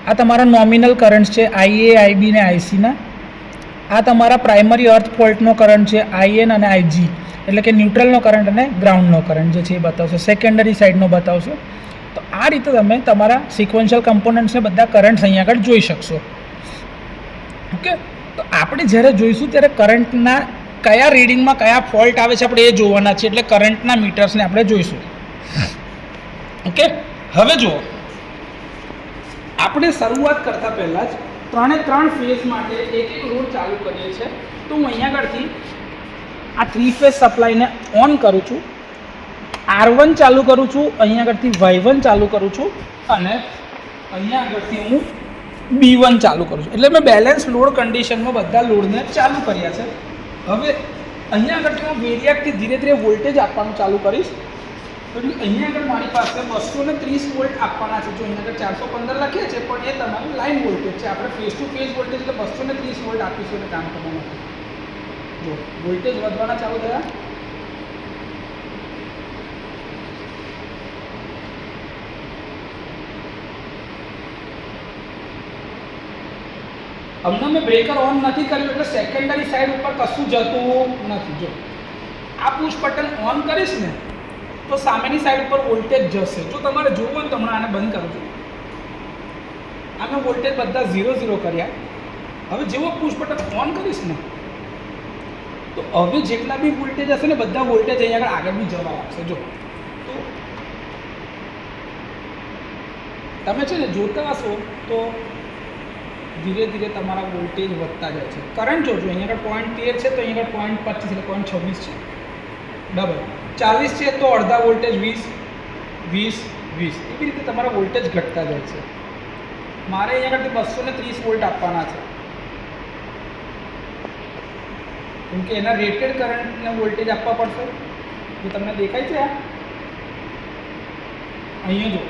આ તમારા નોમિનલ કરંટ છે IA, IB ને ICના. આ તમારા પ્રાઇમરી અર્થ ફોલ્ટનો કરંટ છે IN અને IG, એટલે કે ન્યુટ્રલનો કરંટ અને ગ્રાઉન્ડનો કરંટ જે છે એ બતાવશે. સેકન્ડરી સાઈડનો બતાવશે. તો આ રીતે તમે તમારા સિક્વન્શિયલ કમ્પોનન્ટ્સને બધા કરંટ્સ અહીંયા આગળ જોઈ શકશો. ઓકે, તો આપણે જ્યારે જોઈશું ત્યારે કરંટના કયા રીડિંગમાં કયા ફોલ્ટ આવે છે આપણે એ જોવાના છે. એટલે કરંટના મીટર્સને આપણે જોઈશું. ઓકે, હવે જુઓ, આપણે શરૂઆત કરતાં પહેલાં જ 3 ફેઝ માટે એક લોડ ચાલુ કરીએ છીએ. તો હું અહીંયા આગળથી આ 3 ફેઝ સપ્લાયને ઓન કરું છું, R1 ચાલુ કરું છું, અહીંયા આગળથી Y1 ચાલુ કરું છું અને અહીંયા આગળથી હું B1 ચાલુ કરું છું. એટલે મેં બેલેન્સ લોડ કન્ડિશનમાં બધા લોડને ચાલુ કર્યા છે. હવે અહીંયા આગળથી હું વેરિએકથી ધીરે ધીરે વોલ્ટેજ આપવાનું ચાલુ કરીશ. એટલે અહીંયા આગળ મારી પાસે 230 વોલ્ટ આપવાના છે. જો અહીંયા આગળ 415 લખીએ છે પણ એ તમારું લાઇન વોલ્ટેજ છે. આપણે ફેઝ ટુ ફેઝ વોલ્ટેજ એટલે 230 વોલ્ટ આપીશું એટલે કામ કરવાનું. જો વોલ્ટેજ વધવાના ચાલુ થયા. હમણાં મેં બ્રેકર ઓન નથી કર્યું એટલે સેકન્ડરી સાઈડ ઉપર કશું જતું નથી. જો આ પુશ બટન ઓન કરીશ ને તો સામેની સાઈડ ઉપર વોલ્ટેજ જશે. જો તમારે જોવું હોય તો હમણાં આને બંધ કરું છું. આમે વોલ્ટેજ બધા 0 0 કર્યા. હવે જેવો પુશ બટન ઓન કરીશ ને તો હવે જેટલા બી વોલ્ટેજ હશે ને બધા વોલ્ટેજ અહીંયા આગળ બી જવા લાગશે. જો તો તમે છે ને જોતા હશો તો ધીરે ધીરે તમારા વોલ્ટેજ વધતા જાય છે. કરંટ જોજો, અહીંયા આગળ 0.13 છે તો અહીંયા આગળ 0.25 એટલે 0.26 છે, ડબલ 40 છે તો અડધા વોલ્ટેજ 20 20 20 એવી રીતે તમારા વોલ્ટેજ ઘટતા જાય છે. મારે અહીંયા આગળ 230 વોલ્ટ આપવાના છે કેમ કે એના રેટેડ કરંટને વોલ્ટેજ આપવા પડશે. જો તમને દેખાય છે અહીંયા જો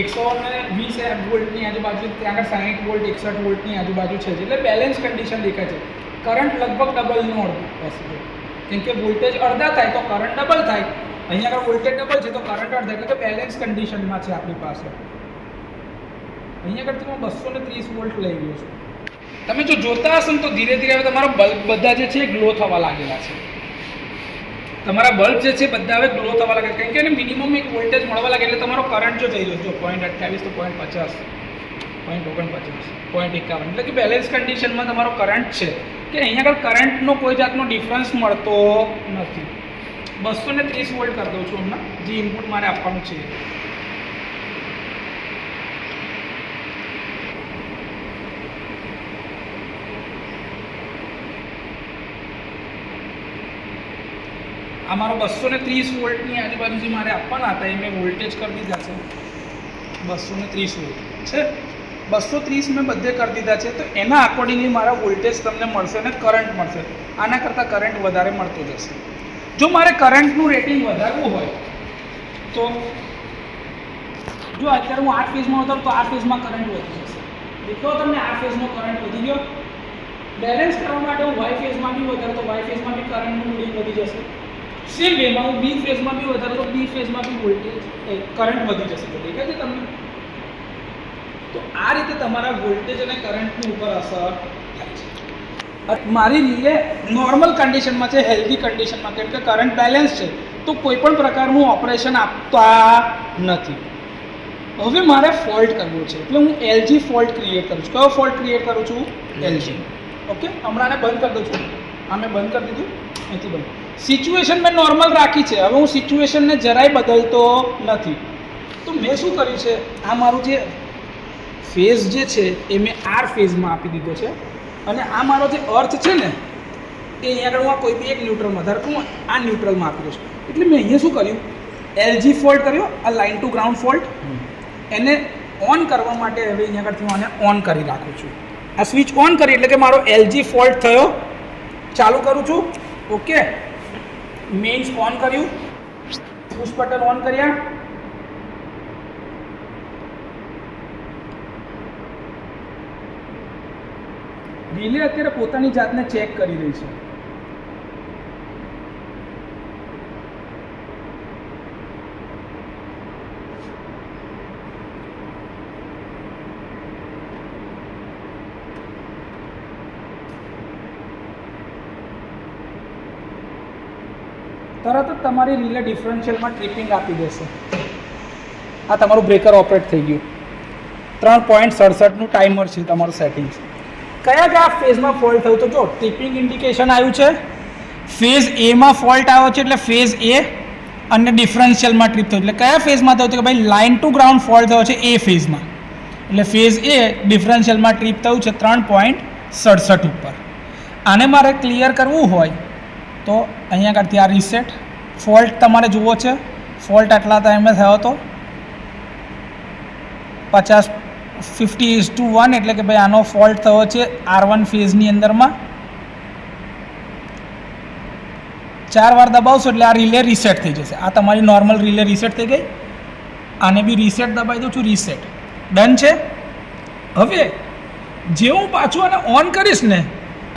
120 વોલ્ટની આજુબાજુ, ત્યાં આગળ 60 વોલ્ટ 61 વોલ્ટની આજુબાજુ છે એટલે બેલેન્સ કન્ડિશન દેખાય છે. કરંટ લગભગ ડબલનું અડધું હશે કેમ કે વોલ્ટેજ અડધા થાય તો કરંટ ડબલ થાય. અહીંયા આગળ વોલ્ટેજ ડબલ છે તો કરંટ અડધા, એટલે કે બેલેન્સ કન્ડિશનમાં છે આપણી પાસે. અહીંયા આગળ હું 230 વોલ્ટ લઈ ગયો છું. તમે જો જોતા હશો ને તો ધીરે ધીરે હવે તમારા બલ્બ બધા જે છે ગ્લો થવા લાગેલા છે. તમારા બલ્બ જે છે બધા હવે ગ્લો થવા લાગે કારણ કે એને મિનિમમ એક વોલ્ટેજ મળવા લાગે એટલે તમારો કરંટ જો જઈ રહ્યો જો 0.28 તો 0.50 0.49 0.51 એટલે કે બેલેન્સ કન્ડિશનમાં તમારો કરંટ છે કે અહીંયા આગળ કરંટનો કોઈ જાતનો ડિફરન્સ મળતો નથી. 230 વોલ્ટ કરી દઉં છું હમણાં જે ઇનપુટ મારે આપવાનું છે. આ મારો 230 વોલ્ટની આજુબાજુ જે મારે આપવાના હતા એ મેં વોલ્ટેજ કરી દીધા છે 230 વોલ્ટ છે. 230 મેં બધે કરી દીધા છે તો એના અકોર્ડિંગલી મારા વોલ્ટેજ તમને મળશે અને કરંટ મળશે. આના કરતાં કરંટ વધારે મળતો જશે. જો મારે કરંટનું રેટિંગ વધારવું હોય તો જો અત્યારે હું 8 ફેઝમાં વધારું તો 8 ફેઝમાં કરંટ વધી જશે. જેટલો તમને 8 ફેઝનો કરંટ વધી ગયો, બેલેન્સ કરવા માટે હું વાય ફેઝમાં બી વધારું તો વાય ફેઝમાં બી કરંટનું રીડિંગ વધી જશે. સેમ વેમાં હું બી ફેઝમાં બી વધારું તો બી ફેઝમાં બી વોલ્ટેજ કરંટ વધી જશે. તો દેખાય છે તમને? તો આ રીતે તમારા વોલ્ટેજ અને કરંટની ઉપર અસર થાય છે. મારી રિલે નોર્મલ કન્ડિશનમાં છે, હેલ્ધી કન્ડિશનમાં, કેમ કે કરંટ બેલેન્સ છે તો કોઈ પણ પ્રકારનું ઓપરેશન આપતા નથી. હવે મારે ફોલ્ટ કરવો છે એટલે હું એલજી ફોલ્ટ ક્રિએટ કરું છું. કયો ફોલ્ટ ક્રિએટ કરું છું? એલજી. ઓકે, હમણાં બંધ કરી દઉં છું. આ મેં બંધ કરી દીધું, અહીંથી બંધ. સિચ્યુએશન મેં નોર્મલ રાખી છે. હવે હું સિચ્યુએશનને જરાય બદલતો નથી. તો મેં શું કર્યું છે, આ મારું જે ફેઝ જે છે એ મેં આર ફેઝમાં આપી દીધો છે અને આ મારો જે અર્થ છે ને એ અહીંયા આગળ હું કોઈ બી એક ન્યુટ્રલમાં, ધારો કે હું આ ન્યુટ્રલમાં આપી દઉં છું. એટલે મેં અહીંયા શું કર્યું, એલજી ફોલ્ટ કર્યો, આ લાઇન ટુ ગ્રાઉન્ડ ફોલ્ટ. એને ઓન કરવા માટે હવે અહીંયા આગળથી હું આને ઓન કરી રાખું છું. આ સ્વિચ ઓન કરી એટલે કે મારો એલજી ફોલ્ટ થયો. ચાલુ કરું છું. ઓકે, મેઇન્સ ઓન કર્યું, પુશ બટન ઓન કર્યા. રિલે અત્યારે પોતાની જાતને ચેક કરી રહી છે. તરત જ તમારી રિલે ડિફરન્શિયલમાં ટ્રિપિંગ આપી દેશે. આ તમારું બ્રેકર ઓપરેટ થઈ ગયું. 3.67નું ટાઈમર છે તમારું સેટિંગ છે. કયા કયા ફેઝમાં ફોલ્ટ થયું તો જો ટ્રિપિંગ ઇન્ડિકેશન આવ્યું છે. ફેઝ એમાં ફોલ્ટ આવ્યો છે એટલે ફેઝ એ અને ડિફરન્શિયલમાં ટ્રિપ થયું. એટલે કયા ફેઝમાં થયું કે ભાઈ લાઇન ટુ ગ્રાઉન્ડ ફોલ્ટ થયો છે એ ફેઝમાં. એટલે ફેઝ એ ડિફરન્શિયલમાં ટ્રિપ થયું છે 3.67 ઉપર. આને મારે ક્લિયર કરવું હોય તો અહીંયા આગળથી આ રીસેટ ફોલ્ટ તમારે જુઓ છે. ફોલ્ટ આટલા ટાઈમે થયો હતો 50:1 એટલે કે ભાઈ આનો ફોલ્ટ થયો છે R1 ફેઝની અંદરમાં. 4 વાર દબાવશો એટલે આ રિલે રીસેટ થઈ જશે. આ તમારી નોર્મલ રિલે રીસેટ થઈ ગઈ. આને બી રીસેટ દબાવી દઉં છું. રીસેટ ડન છે. હવે જે હું પાછું આને ઓન કરીશ ને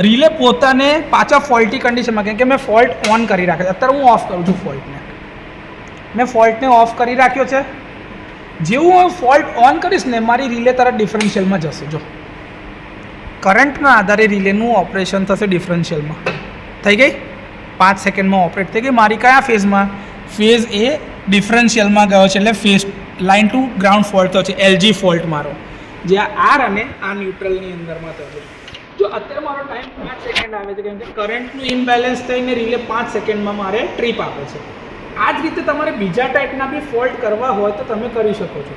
રિલે પોતાને પાછા ફોલ્ટી કન્ડિશનમાં, કેમ કે મેં ફોલ્ટ ઓન કરી રાખ્યો. અત્યારે હું ઓફ કરું છું ફોલ્ટને. મેં ફોલ્ટને ઓફ કરી રાખ્યો છે. જેવું હું ફોલ્ટ ઓન કરીશ ને મારી રિલે તરત ડિફરન્શિયલમાં જશે. જો કરંટના આધારે રિલેનું ઓપરેશન થશે ડિફરન્શિયલમાં. થઈ ગઈ 5 સેકન્ડમાં ઓપરેટ થઈ ગઈ. મારી કયા ફેઝમાં? ફેઝ એ ડિફરન્શિયલમાં ગયો છે એટલે phase line to ground fault થયો છે. એલજી ફોલ્ટ મારો જે આ આર અને આ ન્યુટ્રલની અંદરમાં થયો છે. જો અત્યારે મારો ટાઈમ 5 સેકન્ડ આવે છે, કેમ કે કરંટનું ઇમ્બેલેન્સ થઈને રિલે 5 સેકન્ડમાં મારે ટ્રીપ આપે છે. આ જ રીતે તમારે બીજા ટાઈપના બી ફોલ્ટ કરવા હોય તો તમે કરી શકો છો.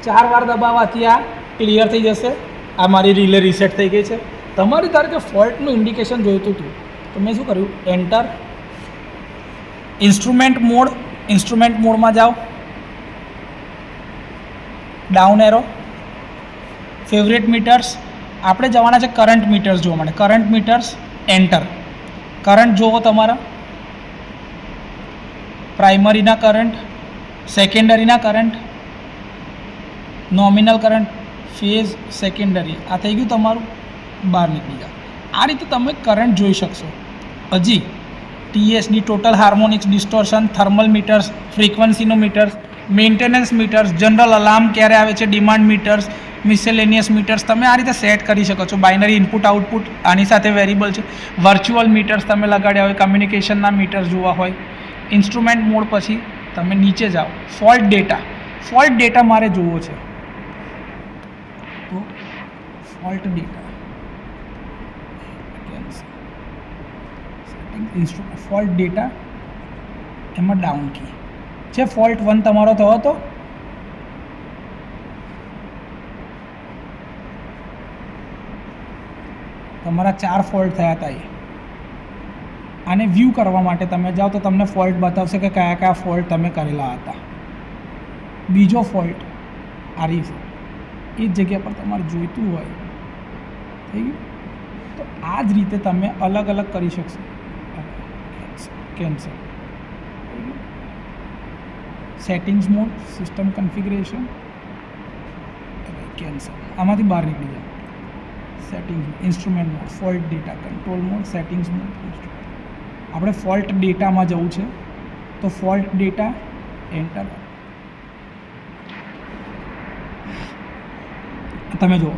4 વાર દબાવવાથી આ ક્લિયર થઈ જશે. આ મારી રિલે રીસેટ થઈ ગઈ છે. તમારી ધારો કે ફોલ્ટનું ઇન્ડિકેશન જોઈતું હતું તો મેં શું કર્યું, એન્ટર, ઇન્સ્ટ્રુમેન્ટ મોડમાં જાઓ, ડાઉન એરો, ફેવરેટ મીટર્સ, આપણે જવાના છે કરંટ મીટર્સ જોવા માટે. Current metres, enter. કરંટ જોવો તમારા, પ્રાઇમરીના કરંટ, સેકન્ડરીના current, nominal current, phase, secondary. આ થઈ ગયું તમારું, બહાર નીકળી જાય. આ રીતે તમે કરંટ જોઈ શકશો. હજી TSD, total harmonics distortion, thermal meters, ફ્રીક્વન્સીનો meters, maintenance meters, general alarm ક્યારે આવે છે, ડિમાન્ડ મીટર્સ, મિસેલેનિયસ મીટર્સ તમે આ રીતે સેટ કરી શકો છો. બાઇનરી ઇનપુટ આઉટપુટ આની સાથે વેરિયેબલ છે. વર્ચ્યુઅલ મીટર્સ તમે લગાડ્યા હોય, કમ્યુનિકેશનના મીટર્સ જોવા હોય. ઇન્સ્ટ્રુમેન્ટ મોડ પછી તમે નીચે જાઓ, ફોલ્ટ ડેટા મારે જોવો છે તો ફોલ્ટ ડેટા, ફોલ્ટ ડેટા, એમાં ડાઉન કી છે. ફોલ્ટ 1 તમારો થયો હતો, તમારા 4 ફોલ્ટ થયા હતા. આને વ્યૂ કરવા માટે તમે જાઓ તો તમને ફોલ્ટ બતાવશે કે કયા કયા ફોલ્ટ તમે કરેલા હતા. બીજો ફોલ્ટ આ રહી છે, એ જ જગ્યા પર તમારે જોઈતું હોય થઈ ગયું. તો આ જ રીતે તમે અલગ અલગ કરી શકશો. Cancel, settings mode, system configuration, cancel. આમાંથી બહાર નીકળી જાય. Settings, instrument mode, fault data, control mode, settings mode. આપણે ફોલ્ટ ડેટામાં જવું છે તો ફોલ્ટ ડેટા, એન્ટર. તમે જુઓ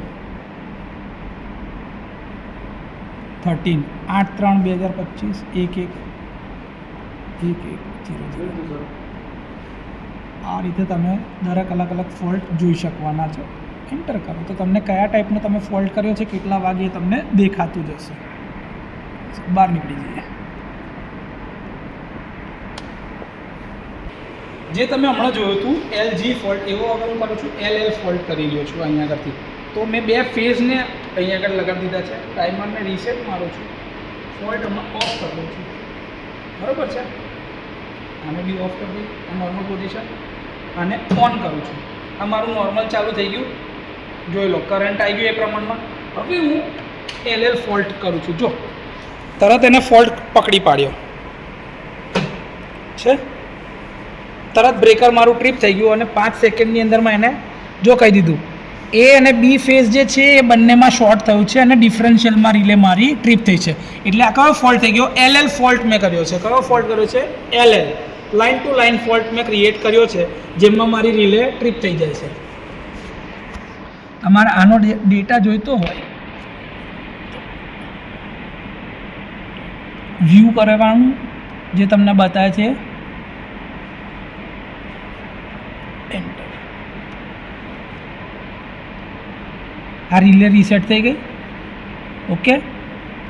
13/8/3/2025 11/11/00. આ રીતે તમે દરેક અલગ અલગ ફોલ્ટ જોઈ શકવાના છો. એન્ટર કરો તો તમને કયા ટાઈપનો તમે ફોલ્ટ કર્યો છે, કેટલા વાગે તમને દેખાતું જશે. બહાર નીકળી જઈએ. જે તમે હમણાં જોયું હતું LG ફોલ્ટ, એવો અગર હું કરું છું LL ફોલ્ટ કરી રહ્યો છું અહીંયા આગળથી. તો મેં 2 ફેઝને અહીંયા આગળ લગાવી દીધા છે. ટાઈમરને રીસેટ મારું છું, ફોલ્ટ હમણાં ઓફ કરી દઉં છું. બરાબર છે. આને બી ઓફ કરી દઉં, આ નોર્મલ પોઝિશન. આને ઓન કરું છું. આ મારું નોર્મલ ચાલુ થઈ ગયું, જોઈ લો કરંટ આવી ગયું એ પ્રમાણમાં. હવે હું LL ફોલ્ટ કરું છું. જો તરત એને ફોલ્ટ પકડી પાડ્યો છે, તરત બ્રેકર મારું ટ્રીપ થઈ ગયું અને 5 સેકન્ડની અંદરમાં એને જો કહી દીધું A અને B ફેઝ જે છે એ બંનેમાં શોર્ટ થયું છે અને ડિફરન્શિયલમાં રિલે મારી ટ્રીપ થઈ છે. એટલે આ કયો ફોલ્ટ થઈ ગયો? LL ફોલ્ટ મેં કર્યો છે. કયો ફોલ્ટ કર્યો છે? LL, line to line fault મેં ક્રિએટ કર્યો છે, જેમાં મારી રિલે ટ્રીપ થઈ જાય છે. તમારે આનો ડેટા જોઈતો હોય વ્યૂ કરવાનું, જે તમને બતાવે છે એન્ટર. આ રિલે રીસેટ થઈ ગઈ. ઓકે,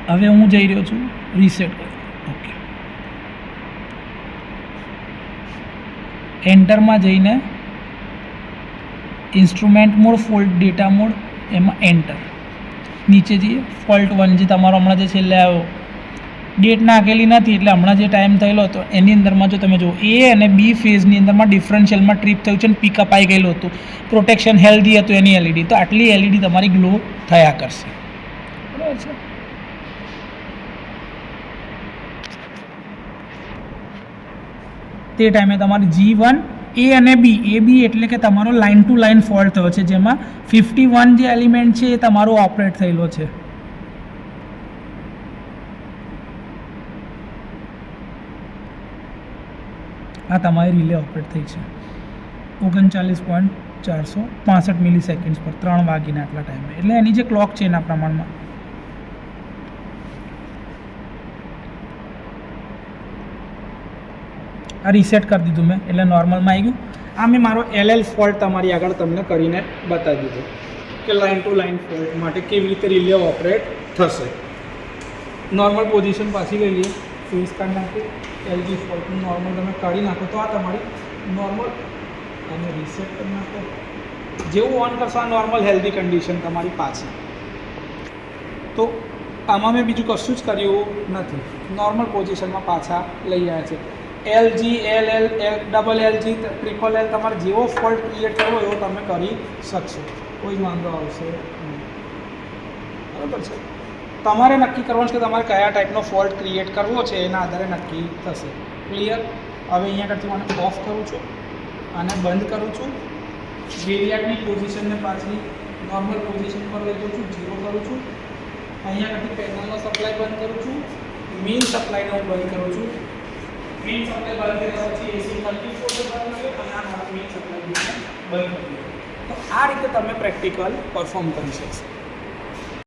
હવે હું જઈ રહ્યો છું રીસેટ કરી. ઓકે, એન્ટરમાં જઈને instrument mode, fault data mode, એમાં એન્ટર. નીચે જઈએ, ફોલ્ટ 1 જે તમારો હમણાં જે છેલ્લે આવ્યો, ડેટ નાખેલી નથી એટલે હમણાં જે ટાઈમ થયેલો હતો એની અંદરમાં જો તમે જુઓ A અને B ફેઝની અંદરમાં ડિફરન્શિયલમાં ટ્રીપ થયું છે અને પિકઅપ આવી ગયેલું હતું. પ્રોટેક્શન હેલ્ધી હતું એની LED, તો આટલી LED તમારી ગ્લો થયા કરશે. બરાબર છે. તે ટાઈમે તમારી G1 A અને B, AB એટલે કે તમારો લાઇન ટુ લાઇન ફોલ્ટ થયો છે, જેમાં 51 જે એલિમેન્ટ છે એ તમારો ઓપરેટ થયેલો છે. આ તમારી રિલે ઓપરેટ થઈ છે 39.465 મિલી સેકન્ડ્સ પર 3 વાગીને આટલા ટાઈમે. એટલે એની જે ક્લોક છે એના પ્રમાણમાં આ રીસેટ કરી દીધું મેં, એટલે નોર્મલમાં આવી ગયું. આ મેં મારો LL ફોલ્ટ તમારી આગળ તમને કરીને બતાવી દીધો. કે લાઇન ટુ લાઇન ફોલ્ટ માટે કેવી રીતે રિલે ઓપરેટ થશે. નોર્મલ પોઝિશન પાછી લઈ લઈએ, ફેસ કાઢી નાખીએ, એલજી ફોલ્ટનું નોર્મલ તમે કાઢી નાખો તો આ તમારી નોર્મલ, અને રીસેટ કરી નાખો. જેવું ઓન કરશો આ નોર્મલ હેલ્ધી કન્ડિશન તમારી પાછી. તો આમાં મેં બીજું કશું જ કર્યું નથી, નોર્મલ પોઝિશનમાં પાછા લઈ આવ્યા છે. LG, LL, double LG, triple L તમારે જેવો ફોલ્ટ ક્રિએટ કરવો એવો તમે કરી શકશો, કોઈ વાંધો આવશે નહીં. બરાબર છે. તમારે નક્કી કરવાનું છે કે તમારે કયા ટાઈપનો ફોલ્ટ ક્રિએટ કરવો છે, એના આધારે નક્કી થશે. ક્લિયર? હવે અહીંયા કરતી મને ઓફ કરું છું અને બંધ કરું છું. વેરિયાકની પોઝિશનને પાછી નોર્મલ પોઝિશન પર લઈ જાઉં છું, 0 કરું છું. અહીંયા કરતી પેનલનો સપ્લાય બંધ કરું છું, મેઇન સપ્લાયનો હું બંધ કરું છું. મેઇન સપ્લાય બંધ કર્યા પછી એસી 34 બંધ કર્યો અને આ મારો મેઇન સપ્લાય બંધ કર્યો. તો આ રીતે તમે પ્રેક્ટિકલ પરફોર્મ કરી શકશો.